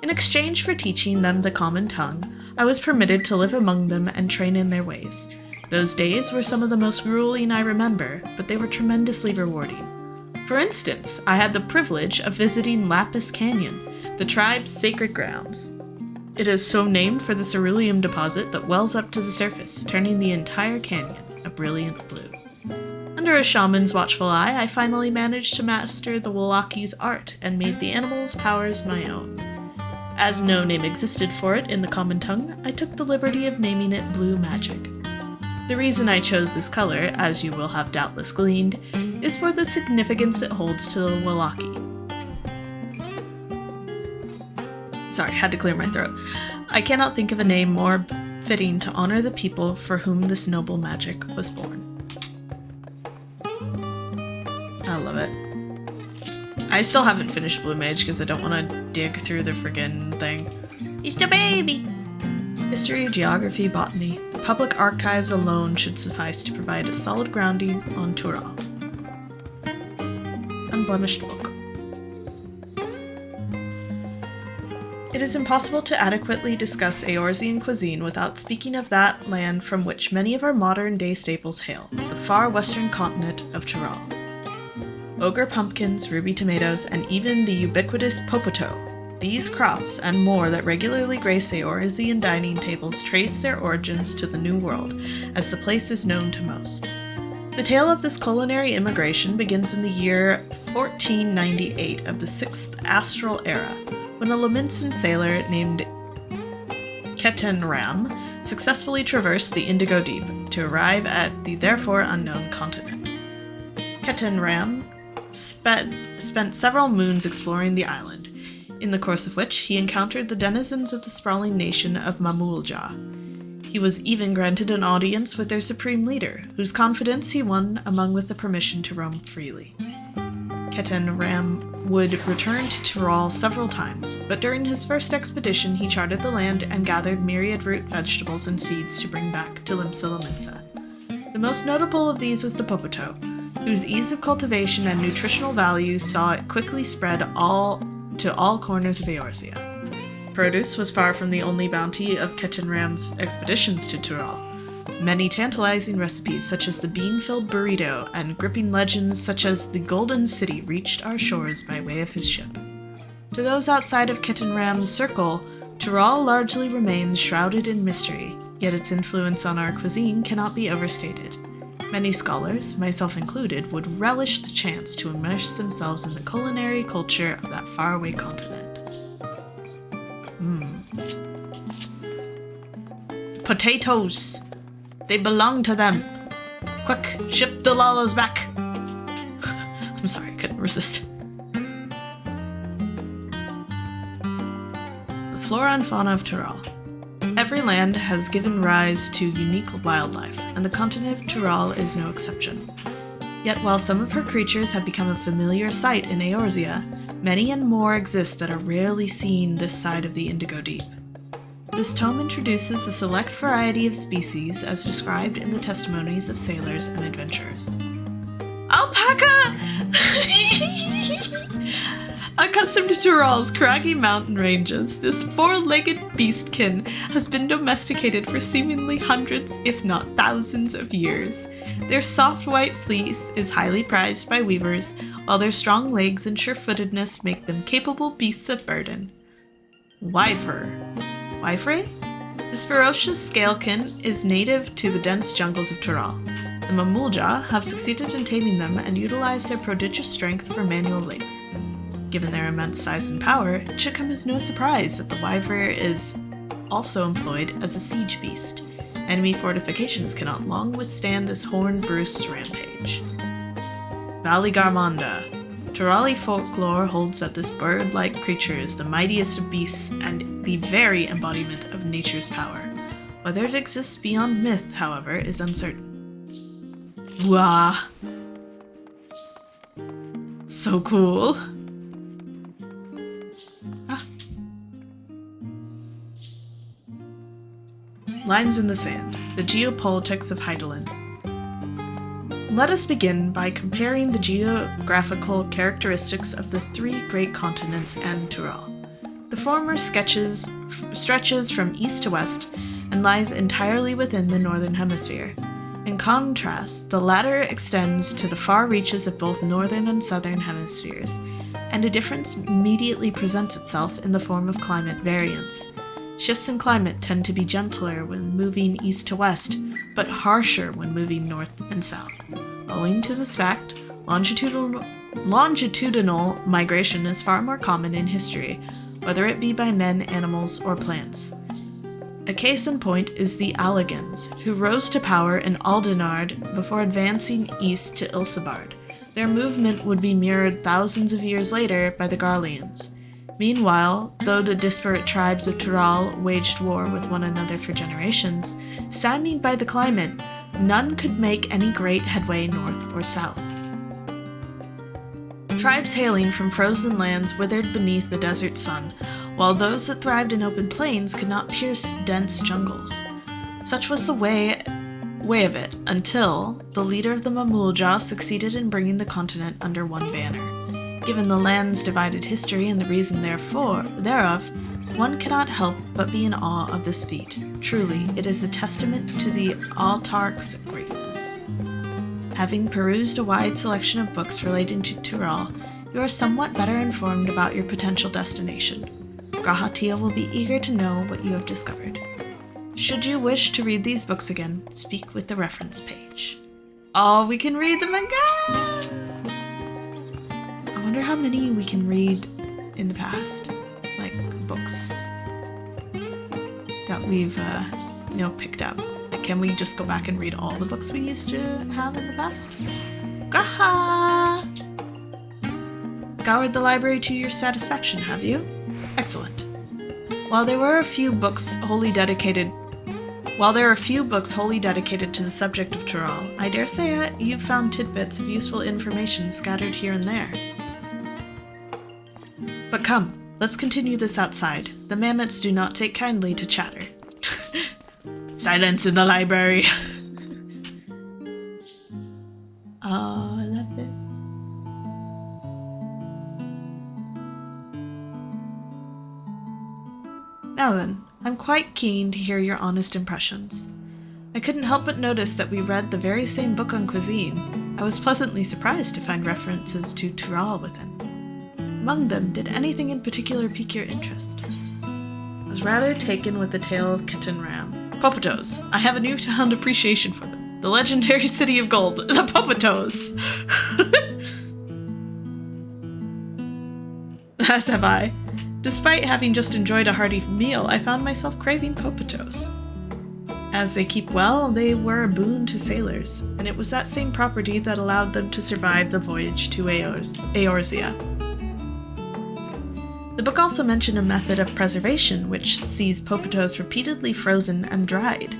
In exchange for teaching them the common tongue, I was permitted to live among them and train in their ways. Those days were some of the most grueling I remember, but they were tremendously rewarding. For instance, I had the privilege of visiting Lapis Canyon, the tribe's sacred grounds. It is so named for the ceruleum deposit that wells up to the surface, turning the entire canyon a brilliant blue. Under a shaman's watchful eye, I finally managed to master the Wallaki's art and made the animal's powers my own. As no name existed for it in the common tongue, I took the liberty of naming it Blue Magic. The reason I chose this color, as you will have doubtless gleaned, is for the significance it holds to the Wallaki. Sorry, had to clear my throat. I cannot think of a name more fitting to honor the people for whom this noble magic was born. I love it. I still haven't finished Blue Mage because I don't want to dig through the friggin' thing. He's the baby! History, geography, botany. The public archives alone should suffice to provide a solid grounding on Tural. Unblemished book. It is impossible to adequately discuss Eorzean cuisine without speaking of that land from which many of our modern-day staples hail, the far western continent of Tural. Ogre pumpkins, ruby tomatoes, and even the ubiquitous popoto. These crops, and more that regularly grace Eorzean dining tables, trace their origins to the New World, as the place is known to most. The tale of this culinary immigration begins in the year 1498 of the 6th Astral Era, when a Laminsan sailor named Ketenram successfully traversed the Indigo Deep to arrive at the therefore unknown continent. Ketenram spent several moons exploring the island, in the course of which he encountered the denizens of the sprawling nation of Mamulja. He was even granted an audience with their supreme leader, whose confidence he won among with the permission to roam freely. Ketenram would return to Tural several times, but during his first expedition he charted the land and gathered myriad root vegetables and seeds to bring back to Limsa. The most notable of these was the popoto, whose ease of cultivation and nutritional value saw it quickly spread to all corners of Eorzea. Produce was far from the only bounty of Ketenram's expeditions to Tural. Many tantalizing recipes such as the bean-filled burrito and gripping legends such as the Golden City reached our shores by way of his ship. To those outside of Ketenram's circle, Tural largely remains shrouded in mystery, yet its influence on our cuisine cannot be overstated. Many scholars, myself included, would relish the chance to immerse themselves in the culinary culture of that faraway continent. Potatoes! They belong to them. Quick, ship the Lalas back. I'm sorry, I couldn't resist. The flora and fauna of Tural. Every land has given rise to unique wildlife, and the continent of Tural is no exception. Yet while some of her creatures have become a familiar sight in Eorzea, many and more exist that are rarely seen this side of the Indigo Deep. This tome introduces a select variety of species as described in the testimonies of sailors and adventurers. Alpaca! Accustomed to Tural's craggy mountain ranges, this four-legged beastkin has been domesticated for seemingly hundreds, if not thousands, of years. Their soft white fleece is highly prized by weavers, while their strong legs and sure-footedness make them capable beasts of burden. Wyvern? This ferocious scalekin is native to the dense jungles of Tural. The Mamulja have succeeded in taming them and utilize their prodigious strength for manual labor. Given their immense size and power, it should come as no surprise that the wyvern is also employed as a siege beast. Enemy fortifications cannot long withstand this horn-bruce rampage. Valley Garmonda. Turali folklore holds that this bird-like creature is the mightiest of beasts and the very embodiment of nature's power. Whether it exists beyond myth, however, is uncertain. Wah! So cool. Lines in the Sand, the geopolitics of Hydaelyn. Let us begin by comparing the geographical characteristics of the three great continents and Tural. The former stretches from east to west and lies entirely within the northern hemisphere. In contrast, the latter extends to the far reaches of both northern and southern hemispheres, and a difference immediately presents itself in the form of climate variance. Shifts in climate tend to be gentler when moving east to west, but harsher when moving north and south. Owing to this fact, longitudinal migration is far more common in history, whether it be by men, animals, or plants. A case in point is the Alligans, who rose to power in Aldenard before advancing east to Ilsabard. Their movement would be mirrored thousands of years later by the Garleans. Meanwhile, though the disparate tribes of Tural waged war with one another for generations, stymied by the climate, none could make any great headway north or south. Tribes hailing from frozen lands withered beneath the desert sun, while those that thrived in open plains could not pierce dense jungles. Such was the way of it, until the leader of the Mamulja succeeded in bringing the continent under one banner. Given the land's divided history and the reason thereof, one cannot help but be in awe of this feat. Truly, it is a testament to the Autarch's greatness. Having perused a wide selection of books relating to Tural, you are somewhat better informed about your potential destination. Grahatia will be eager to know what you have discovered. Should you wish to read these books again, speak with the reference page. Oh, we can read them again! I wonder how many we can read in the past, like books that we've, picked up. Like, can we just go back and read all the books we used to have in the past? Graha! Scoured the library to your satisfaction, have you? Excellent. While there are a few books wholly dedicated to the subject of Tural, I dare say you've found tidbits of useful information scattered here and there. But come, let's continue this outside. The mammoths do not take kindly to chatter. Silence in the library! Oh, I love this. Now then, I'm quite keen to hear your honest impressions. I couldn't help but notice that we read the very same book on cuisine. I was pleasantly surprised to find references to Tural within. Among them, did anything in particular pique your interest? I was rather taken with the tale of Kitten Ram. Popotos. I have a newfound appreciation for them. The legendary city of gold. The Popotos! As have I. Despite having just enjoyed a hearty meal, I found myself craving Popotos. As they keep well, they were a boon to sailors, and it was that same property that allowed them to survive the voyage to Eorzea. The book also mentioned a method of preservation which sees Popitos repeatedly frozen and dried.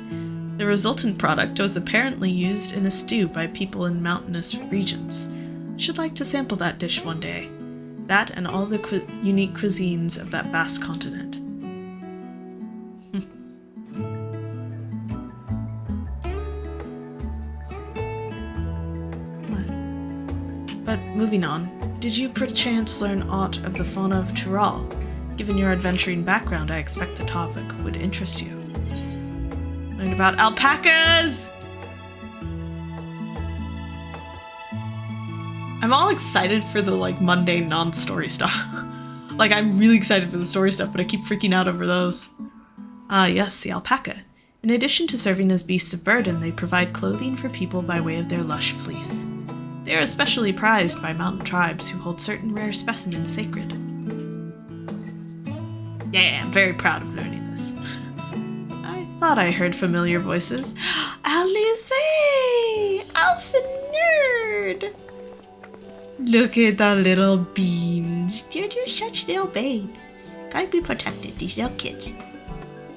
The resultant product was apparently used in a stew by people in mountainous regions. I should like to sample that dish one day. That and all the unique cuisines of that vast continent. But moving on, did you perchance learn aught of the fauna of Tyrol? Given your adventuring background, I expect the topic would interest you. Learned about alpacas! I'm all excited for the, mundane non-story stuff. I'm really excited for the story stuff, but I keep freaking out over those. Ah, yes, the alpaca. In addition to serving as beasts of burden, they provide clothing for people by way of their lush fleece. They are especially prized by mountain tribes who hold certain rare specimens sacred. Yeah, I'm very proud of learning this. I thought I heard familiar voices. Alice! Alpha nerd! Look at the little beans. They're just such little babes. Gotta be protected, these little kids.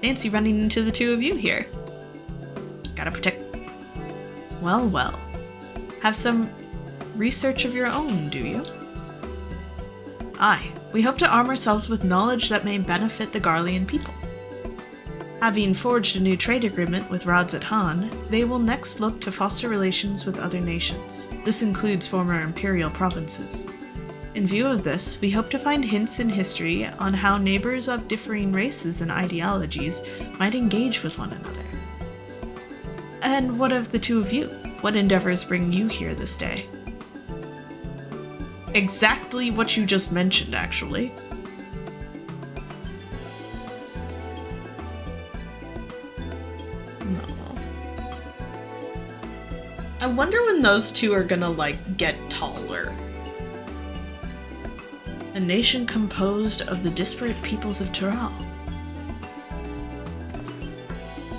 Fancy running into the two of you here. Gotta protect... Well, well. Have some research of your own, do you? Aye, we hope to arm ourselves with knowledge that may benefit the Garlean people. Having forged a new trade agreement with Radzat Han, they will next look to foster relations with other nations. This includes former imperial provinces. In view of this, we hope to find hints in history on how neighbors of differing races and ideologies might engage with one another. And what of the two of you? What endeavors bring you here this day? Exactly what you just mentioned, actually. No. I wonder when those two are gonna, get taller. A nation composed of the disparate peoples of Tyrol.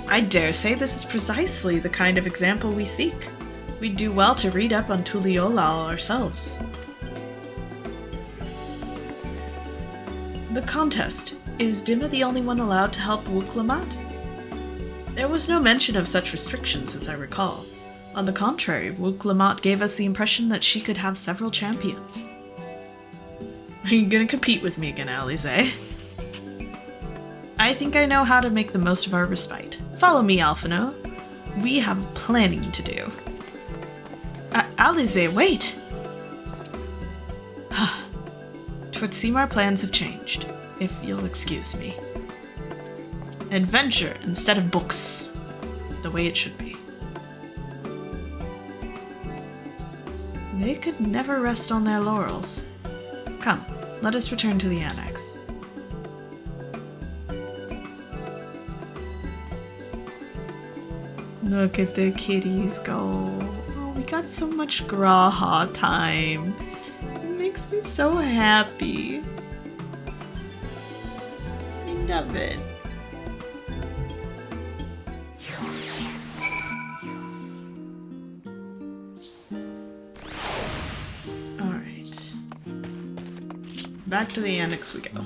I dare say this is precisely the kind of example we seek. We'd do well to read up on Tuliolal ourselves. The contest. Is Dima the only one allowed to help Wuklamat? There was no mention of such restrictions as I recall. On the contrary, Wuklamat gave us the impression that she could have several champions. Are you gonna compete with me again, Alize? I think I know how to make the most of our respite. Follow me, Alphino. We have planning to do. Alize, wait! 'Twould seem our plans have changed, if you'll excuse me. Adventure instead of books. The way it should be. They could never rest on their laurels. Come, let us return to the annex. Look at the kitties go. Oh, we got so much Graha time. It makes me so happy. I love it. Alright. Back to the annex we go.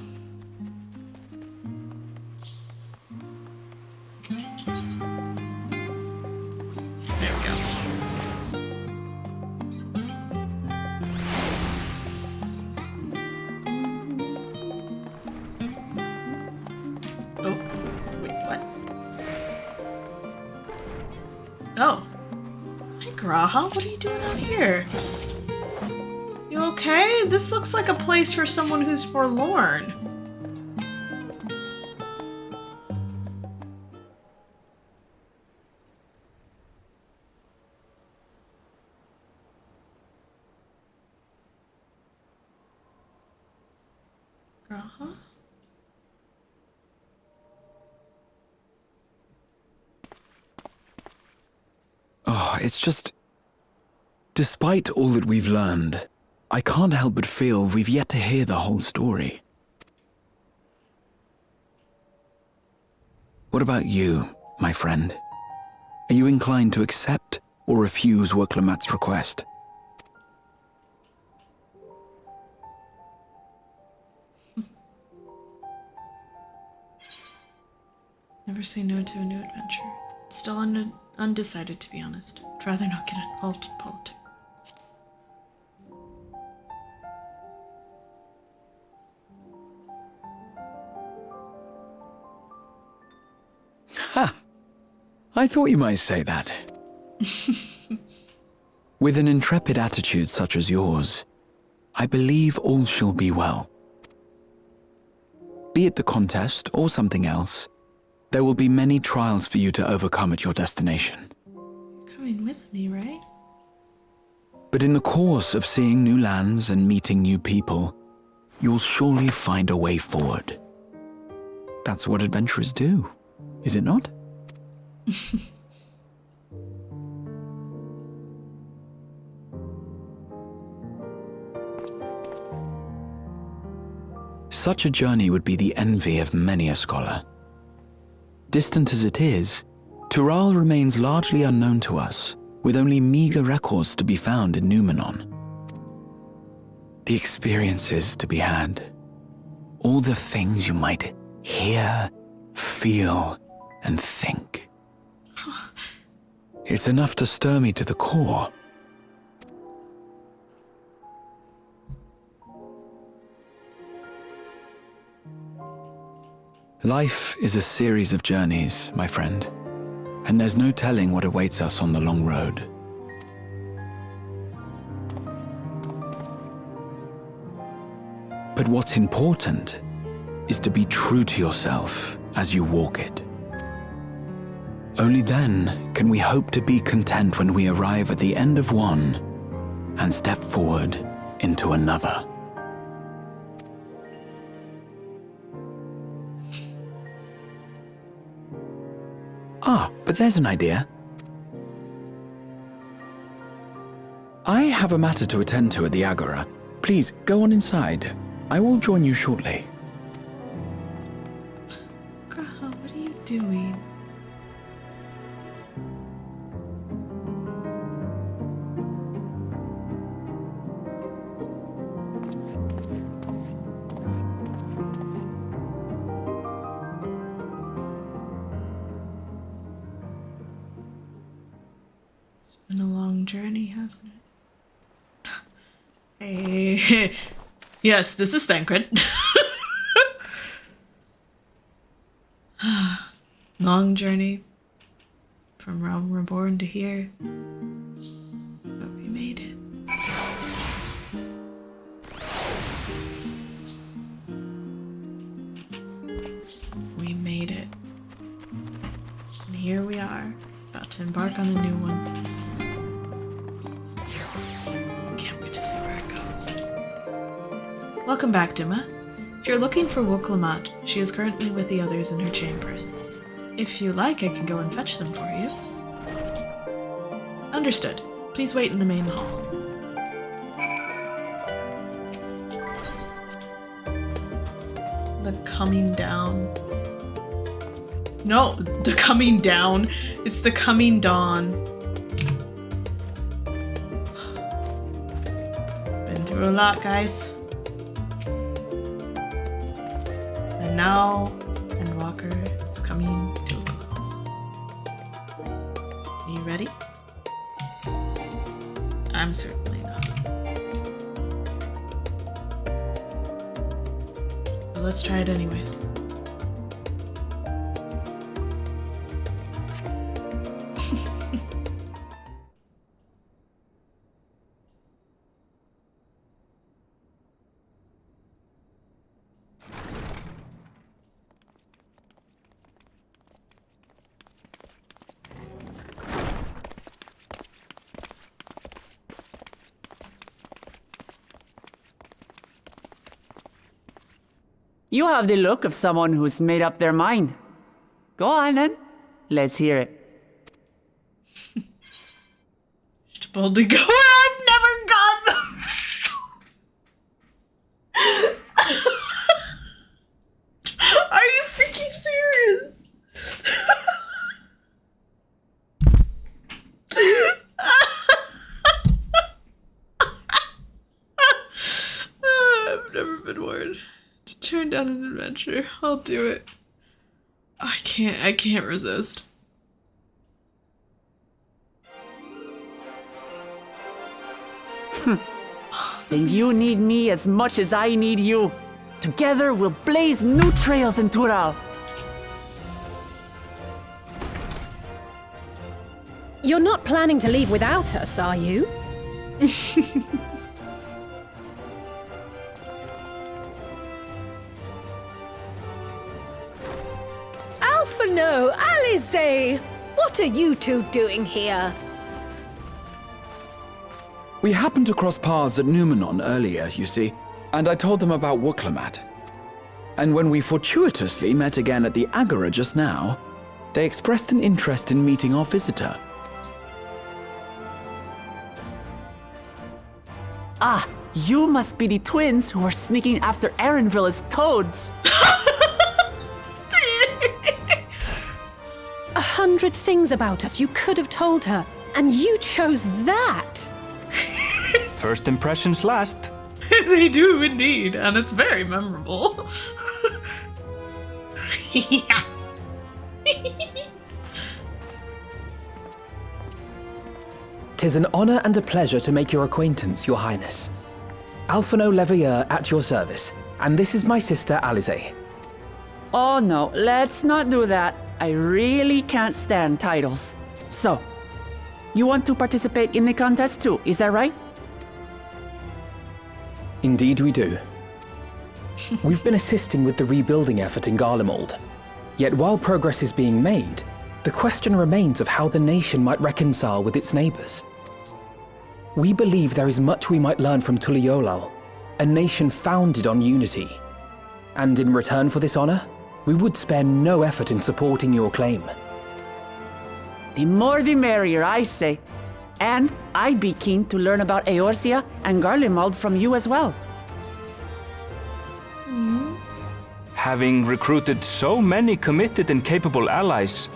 Graha, what are you doing out here? You okay? This looks like a place for someone who's forlorn. Graha? Oh, it's just... Despite all that we've learned, I can't help but feel we've yet to hear the whole story. What about you, my friend? Are you inclined to accept or refuse Woklamat's request? Never say no to a new adventure. Still undecided, to be honest. I'd rather not get involved in politics. Ha! I thought you might say that. With an intrepid attitude such as yours, I believe all shall be well. Be it the contest or something else, there will be many trials for you to overcome at your destination. You're coming with me, right? But in the course of seeing new lands and meeting new people, you'll surely find a way forward. That's what adventurers do, is it not? Such a journey would be the envy of many a scholar. Distant as it is, Tural remains largely unknown to us, with only meager records to be found in Numenon. The experiences to be had, all the things you might hear, feel, and think. It's enough to stir me to the core. Life is a series of journeys, my friend, and there's no telling what awaits us on the long road. But what's important is to be true to yourself as you walk it. Only then can we hope to be content when we arrive at the end of one and step forward into another. Ah, but there's an idea. I have a matter to attend to at the Agora. Please, go on inside. I will join you shortly. Graha, what are you doing? Been a long journey, hasn't it? Hey. Yes, this is Thancred. Long journey from Realm Reborn to here. But we made it. We made it. And here we are, about to embark on a new one. Can't wait to see where it goes. Welcome back, Dima. If you're looking for Woklamat, she is currently with the others in her chambers. If you like, I can go and fetch them for you. Understood. Please wait in the main hall. The coming down. No, the coming down. It's the coming dawn. Been through a lot, guys. And now, Endwalker is coming to a close. Are you ready? I'm certainly not. But let's try it anyways. You have the look of someone who's made up their mind. Go on then. Let's hear it. Just boldly go where I've never gone before. Are you freaking serious? I've never been warned to turn down an adventure. I'll do it. I can't resist. Then you need me as much as I need you. Together we'll blaze new trails in Tural. You're not planning to leave without us, are you? Alphino, Alize! What are you two doing here? We happened to cross paths at Numenon earlier, you see, and I told them about Wooklamat. And when we fortuitously met again at the Agora just now, they expressed an interest in meeting our visitor. Ah, you must be the twins who are sneaking after Erenville as toads. 100 things about us you could have told her, and you chose that! First impressions last. They do indeed, and it's very memorable. Yeah. 'Tis an honor and a pleasure to make your acquaintance, Your Highness. Alphino Leveilleur at your service, and this is my sister Alize. Oh no, let's not do that. I really can't stand titles. So, you want to participate in the contest too, is that right? Indeed we do. We've been assisting with the rebuilding effort in Garlemald. Yet while progress is being made, the question remains of how the nation might reconcile with its neighbors. We believe there is much we might learn from Tuliolal, a nation founded on unity. And in return for this honor, we would spare no effort in supporting your claim. The more the merrier, I say. And I'd be keen to learn about Eorzea and Garlemald from you as well. Having recruited so many committed and capable allies,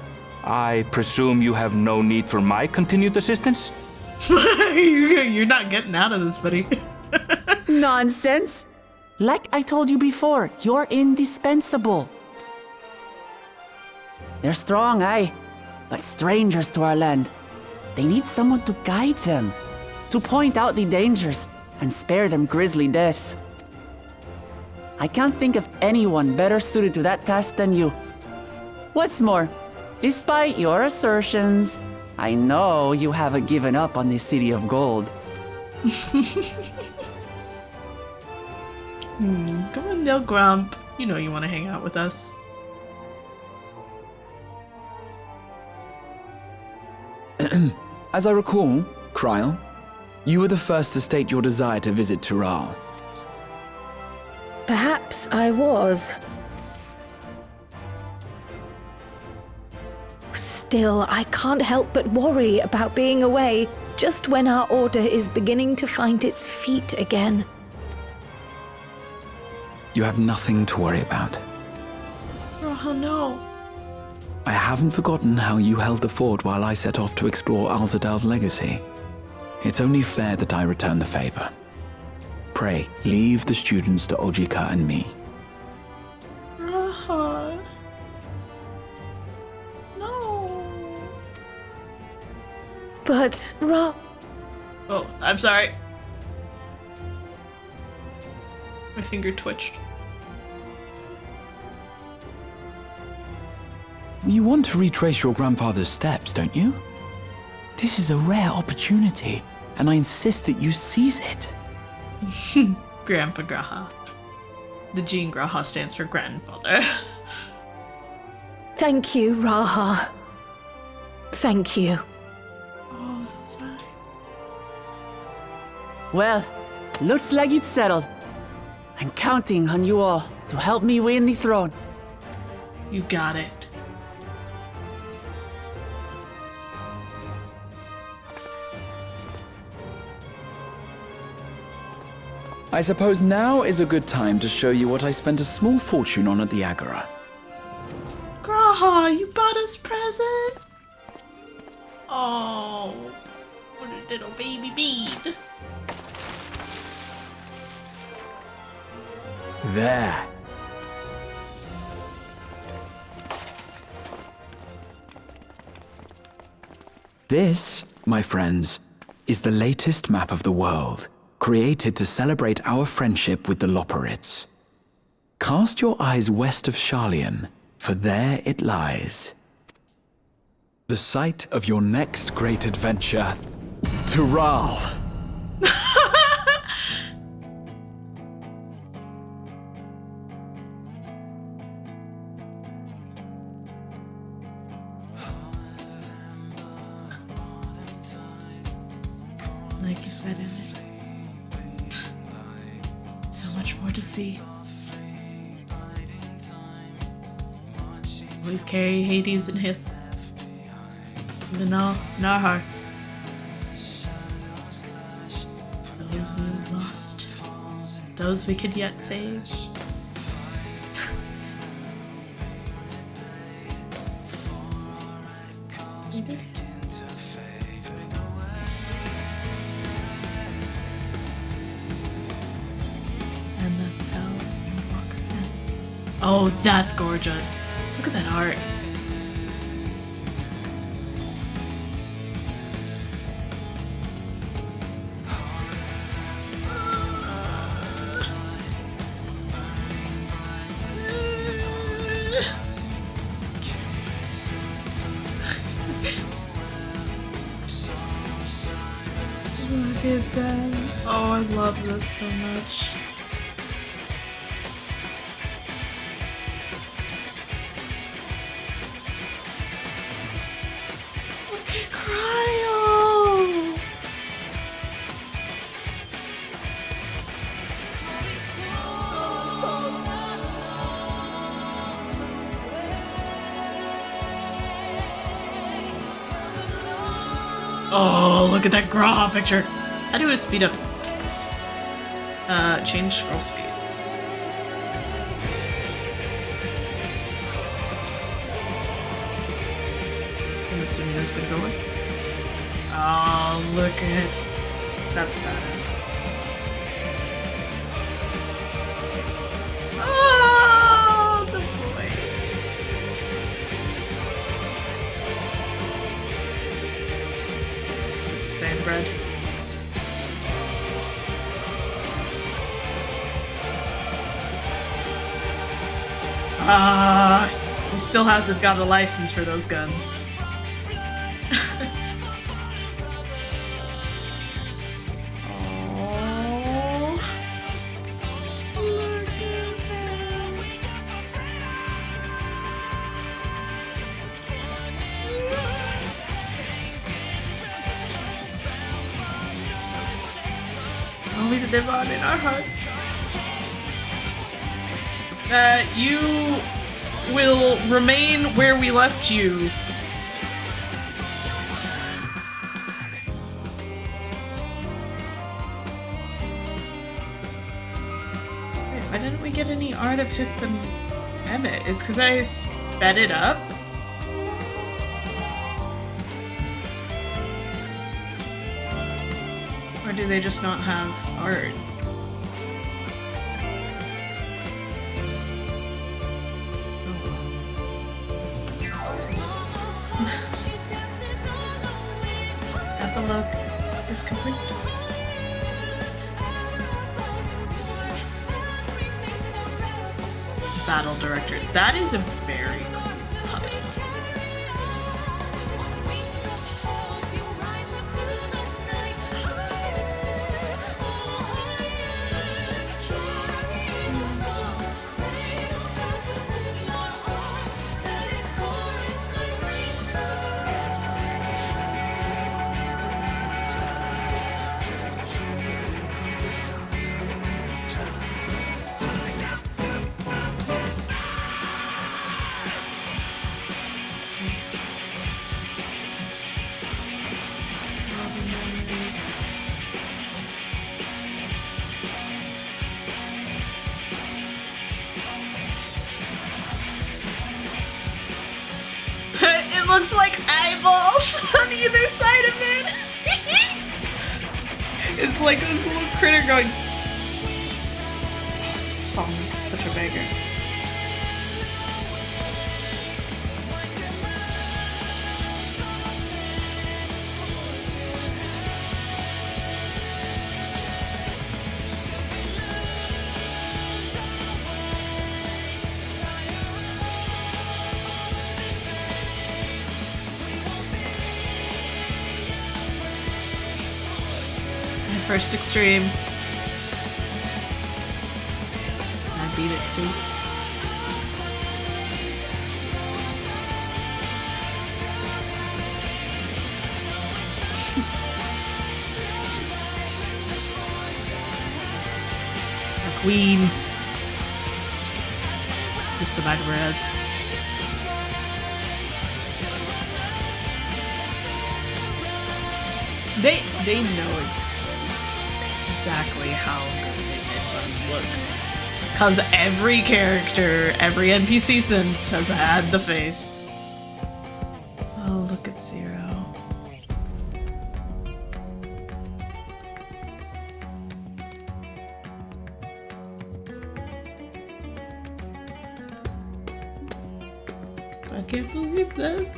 I presume you have no need for my continued assistance? You're not getting out of this, buddy. Nonsense! Like I told you before, you're indispensable. They're strong, aye, but strangers to our land. They need someone to guide them, to point out the dangers and spare them grisly deaths. I can't think of anyone better suited to that task than you. What's more, despite your assertions, I know you haven't given up on the City of Gold. Come on, Nil Grump. You know you want to hang out with us. As I recall, Kryl, you were the first to state your desire to visit Tural. Perhaps I was. Still, I can't help but worry about being away just when our order is beginning to find its feet again. You have nothing to worry about. Oh no. I haven't forgotten how you held the fort while I set off to explore Alzadal's legacy. It's only fair that I return the favor. Pray, leave the students to Ojika and me. Raha. No. But, Oh, I'm sorry. My finger twitched. You want to retrace your grandfather's steps, don't you? This is a rare opportunity, and I insist that you seize it. Grandpa Graha. The gene Graha stands for grandfather. thank you, Raha. Thank you. Oh, so sad. Well, looks like it's settled. I'm counting on you all to help me win the throne. You got it. I suppose now is a good time to show you what I spent a small fortune on at the Agora. Graha, you bought us present. Oh, what a little baby bead. There. This, my friends, is the latest map of the world, created to celebrate our friendship with the Loporrits. Cast your eyes west of Sharlayan, for there it lies. The site of your next great adventure, Tural. Like you said, Emmett. So much more to see. Always carry Hades and Hith. In our hearts. Those we have lost. Those we could yet save. And that's how Endwalker ends. Oh, that's gorgeous. Look at that art. Look at that. Oh, I love this so much. Look at Cryo! Oh, look at that Graha picture. How do I speed up? Change scroll speed. I'm assuming that's gonna go in. Oh, look at... That's badass. Oh, the boy. Stand bread. He still hasn't got a license for those guns. Oh, look at that. Always live on in our hearts. You will remain where we left you. Wait, why didn't we get any art of Hith and Emmett? It's because I sped it up? Or do they just not have art? Epilogue is complete. Battle Director. That is a very cool title. It looks like eyeballs on either side of it. It's like this little critter going. song is such a banger. First extreme. I beat it too. Our queen. Just the back of her head. They know exactly how good they made bugs look. Because every character, every NPC since has had the face. Oh, look at Zero. I can't believe this.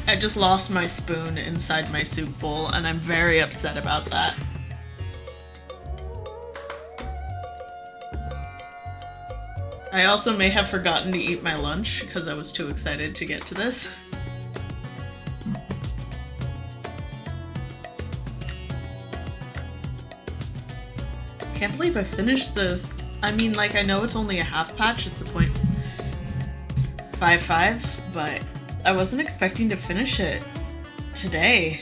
I just lost my spoon inside my soup bowl, and I'm very upset about that. I also may have forgotten to eat my lunch because I was too excited to get to this. Can't believe I finished this. I mean, like, I know it's only a half patch, it's a 0.55, but I wasn't expecting to finish it today.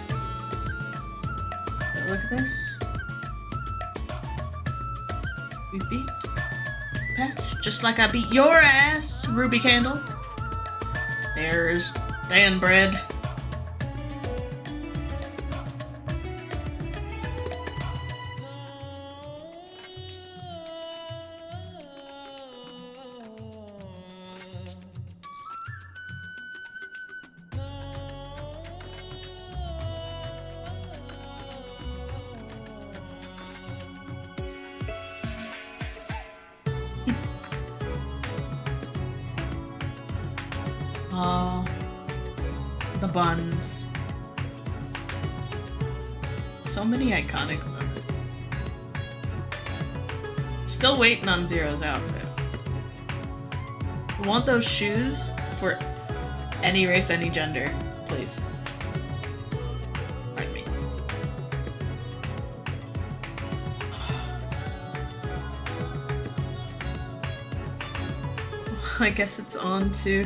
But look at this. We beat patch, just like I beat your ass, Ruby Candle. There's Dan Bread. The buns. So many iconic moments. Still waiting on Zero's outfit. I want those shoes for any race, any gender, please. Pardon me. I guess it's on to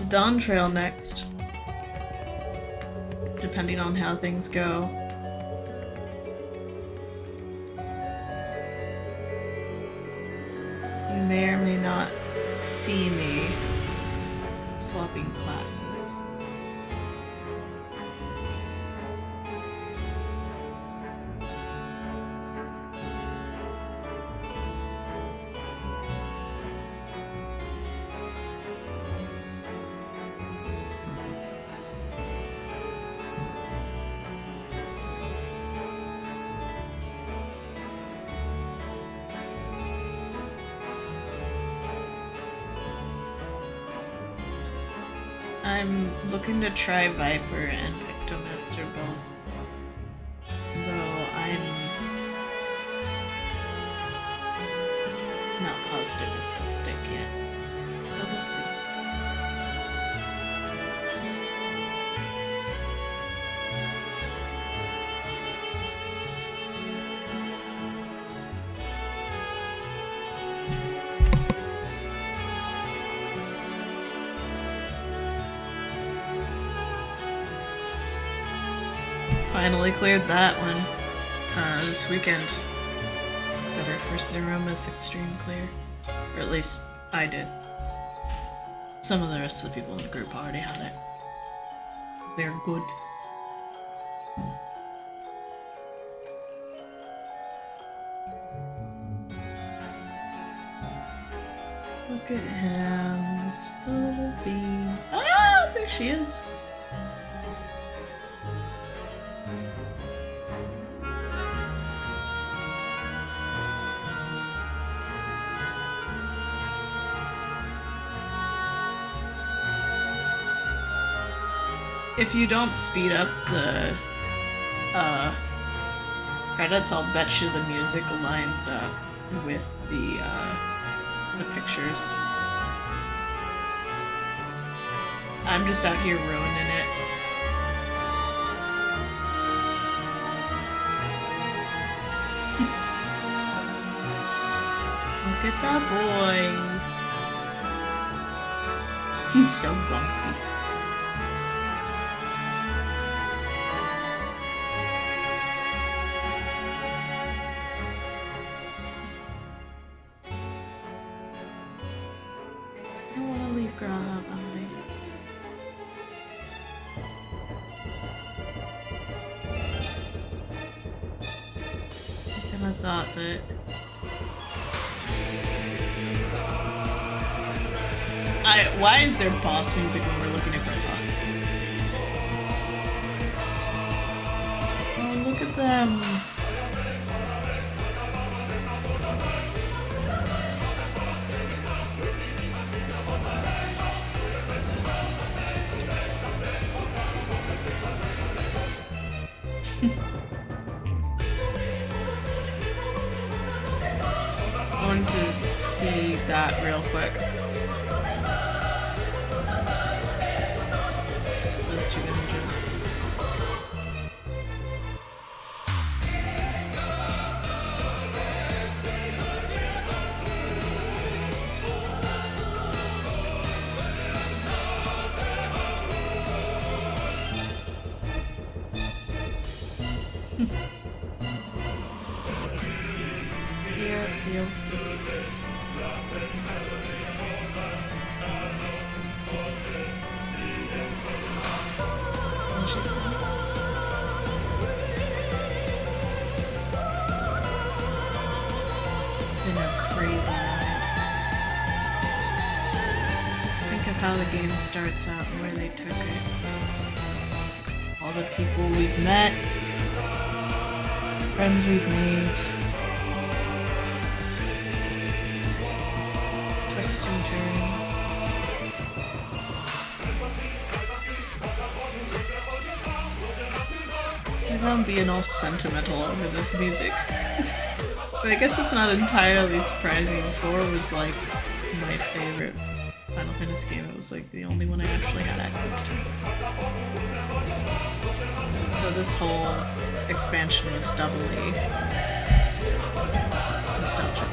Dawntrail next. Depending on how things go. You may or may not see me swapping classes. I'm looking to try Viper and Victomancer both. Though I'm not positive if they'll stick yet. But we'll see. Finally cleared that one this weekend. Got our first Aromas Extreme clear. Or at least I did. Some of the rest of the people in the group already had it. They're good. Delicate hands, little bee. Ah, there she is. If you don't speed up the credits, I'll bet you the music lines up with the pictures. I'm just out here ruining it. Look at that boy. He's so grumpy. I thought that why is there boss music when we're looking at Grandpa? Oh, look at them. I wanted to see that real quick. Those two images. How the game starts out and where they took it. All the people we've met, friends we've made, twists and turns. Maybe I'm being all sentimental over this music. But I guess it's not entirely surprising. 4 was like my favorite Final Fantasy game. It was like the only one I actually had access to. So this whole expansion was doubly nostalgic.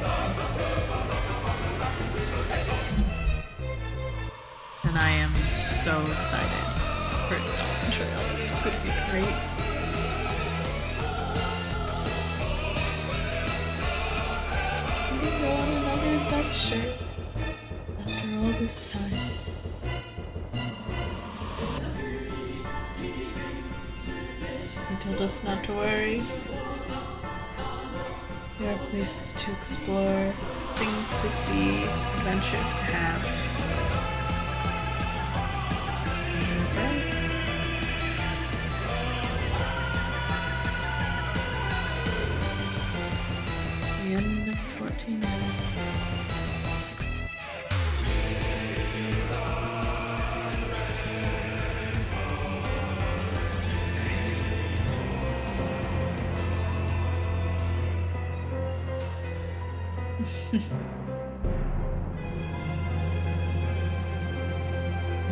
And I am so excited for Dawntrail. It's gonna be great. We go on another adventure. All this time. He told us not to worry. There are places to explore, things to see, adventures to have. And he's right. The end of 14 years.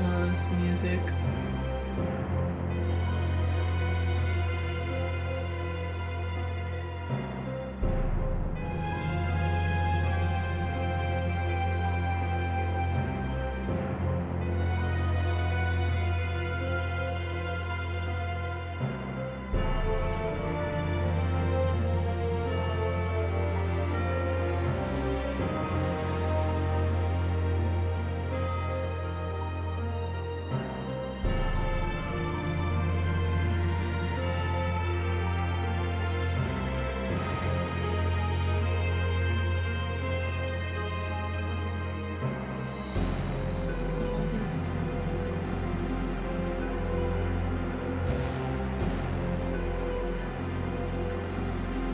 Oh, this music.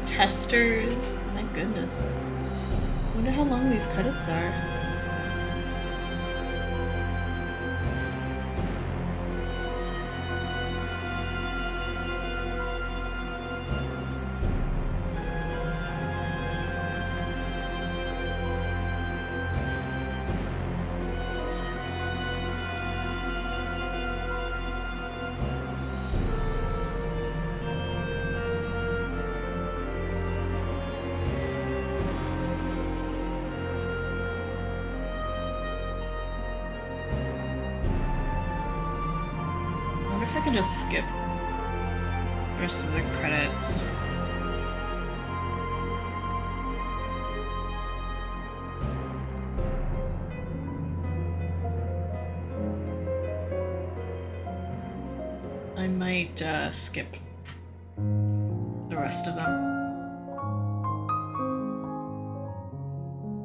Testers. My goodness. Wonder how long these credits are. I can just skip the rest of the credits. I might skip the rest of them.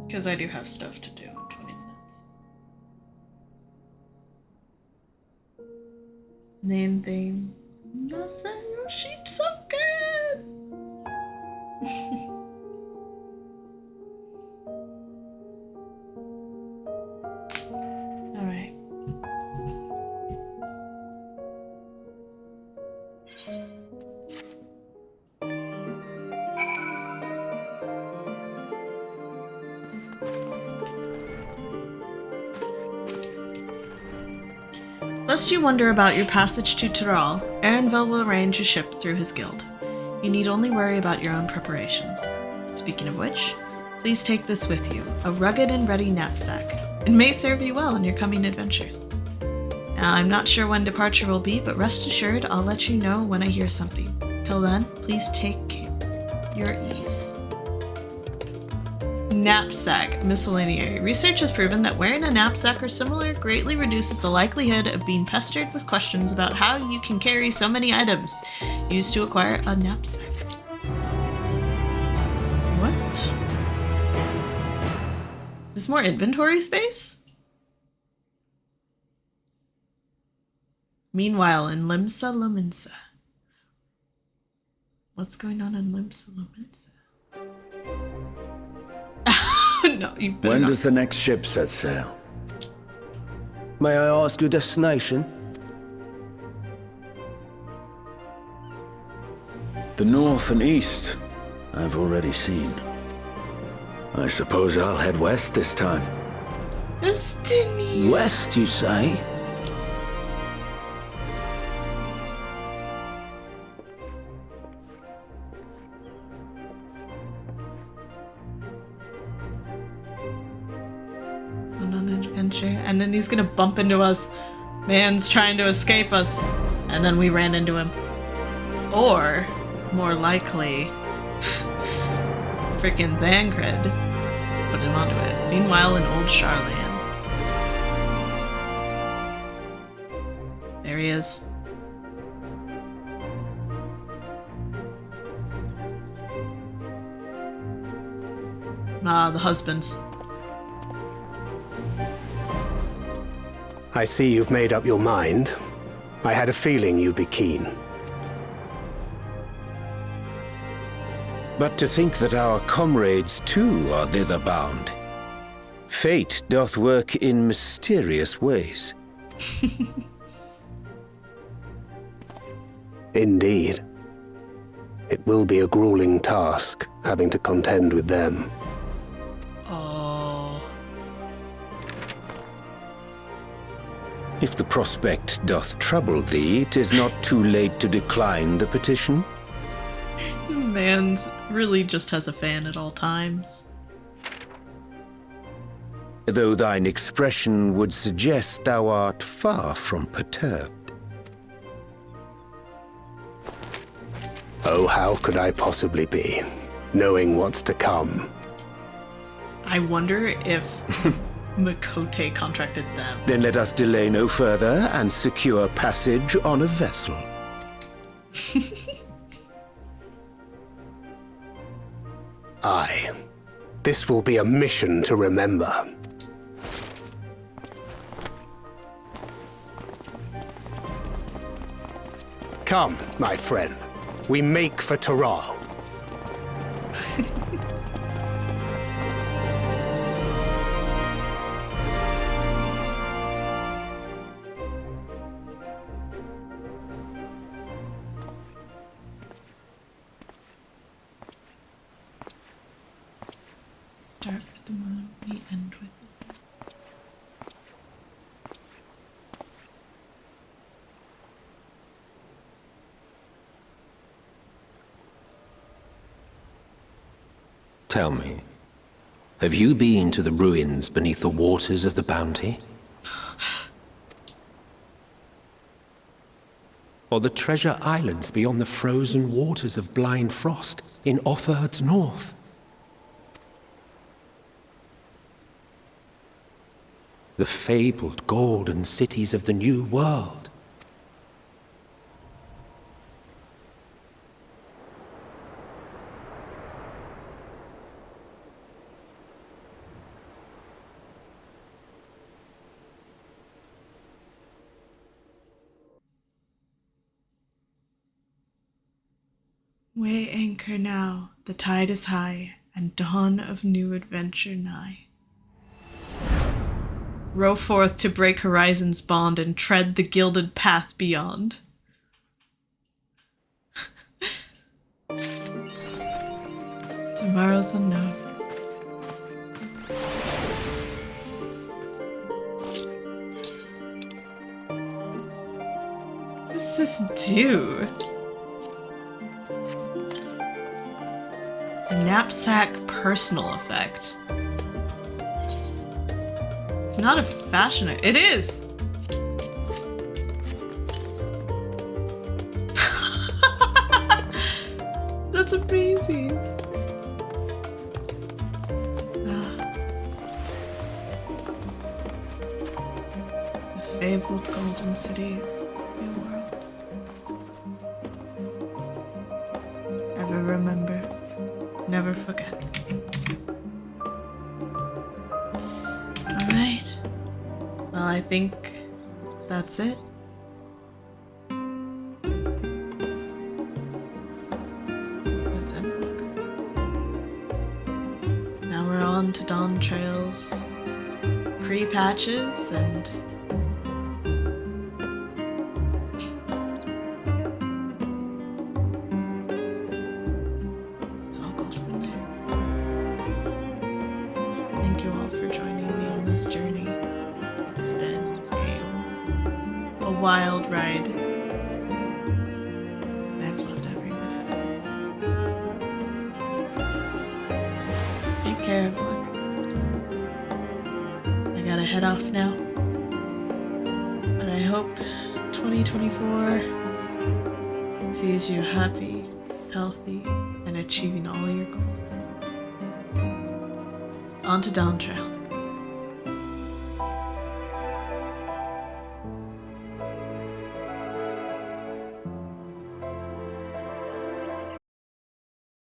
Because I do have stuff to do in 20 minutes. Name thing. She's so good. All right. Lest you wonder about your passage to Tyrrell, Erenville will arrange a ship through his guild. You need only worry about your own preparations. Speaking of which, please take this with you, a rugged and ready knapsack. It may serve you well in your coming adventures. Now, I'm not sure when departure will be, but rest assured I'll let you know when I hear something. Till then, please take your ease. Knapsack miscellany. Research has proven that wearing a knapsack or similar greatly reduces the likelihood of being pestered with questions about how you can carry so many items. Used to acquire a knapsack. What? Is this more inventory space? Meanwhile, in Limsa Lominsa. What's going on in Limsa Lominsa? No, you better When not. does the next ship set sail? May I ask your destination? The north and east, I've already seen. I suppose I'll head west this time. Destiny. West, you say? On an adventure, and then he's gonna bump into us. Man's trying to escape us, and then we ran into him. Or, more likely, freaking Thancred put him onto it. Meanwhile, in old Charlian. There he is. Ah, the husbands. I see you've made up your mind. I had a feeling you'd be keen. But to think that our comrades too are thither bound. Fate doth work in mysterious ways. Indeed. It will be a grueling task, having to contend with them. Oh. If the prospect doth trouble thee, 'tis not too late to decline the petition. Man's really just has a fan at all times. Though thine expression would suggest thou art far from perturbed. Oh, how could I possibly be, knowing what's to come? I wonder if Makote contracted them. Then let us delay no further and secure passage on a vessel. Aye. This will be a mission to remember. Come, my friend. We make for Tyrrell. Start with the one we end with. Tell me, have you been to the ruins beneath the waters of the Bounty? Or the treasure islands beyond the frozen waters of Blind Frost in Offerd's north? The fabled golden cities of the New World? Weigh anchor now, the tide is high, and dawn of new adventure nigh. Row forth to break horizons bond and tread the gilded path beyond. Tomorrow's unknown. What does this do? Knapsack personal effect. It's not a fashion. It is! That's amazing. The fabled golden cities. New world. Ever remember. Never forget. Alright. Well, I think that's it. That's Endwalker. Now we're on to Dawntrail's pre-patches and wild ride. I've loved every minute. Take care, everyone. I gotta head off now. But I hope 2024 sees you happy, healthy, and achieving all your goals. On to Dawntrail.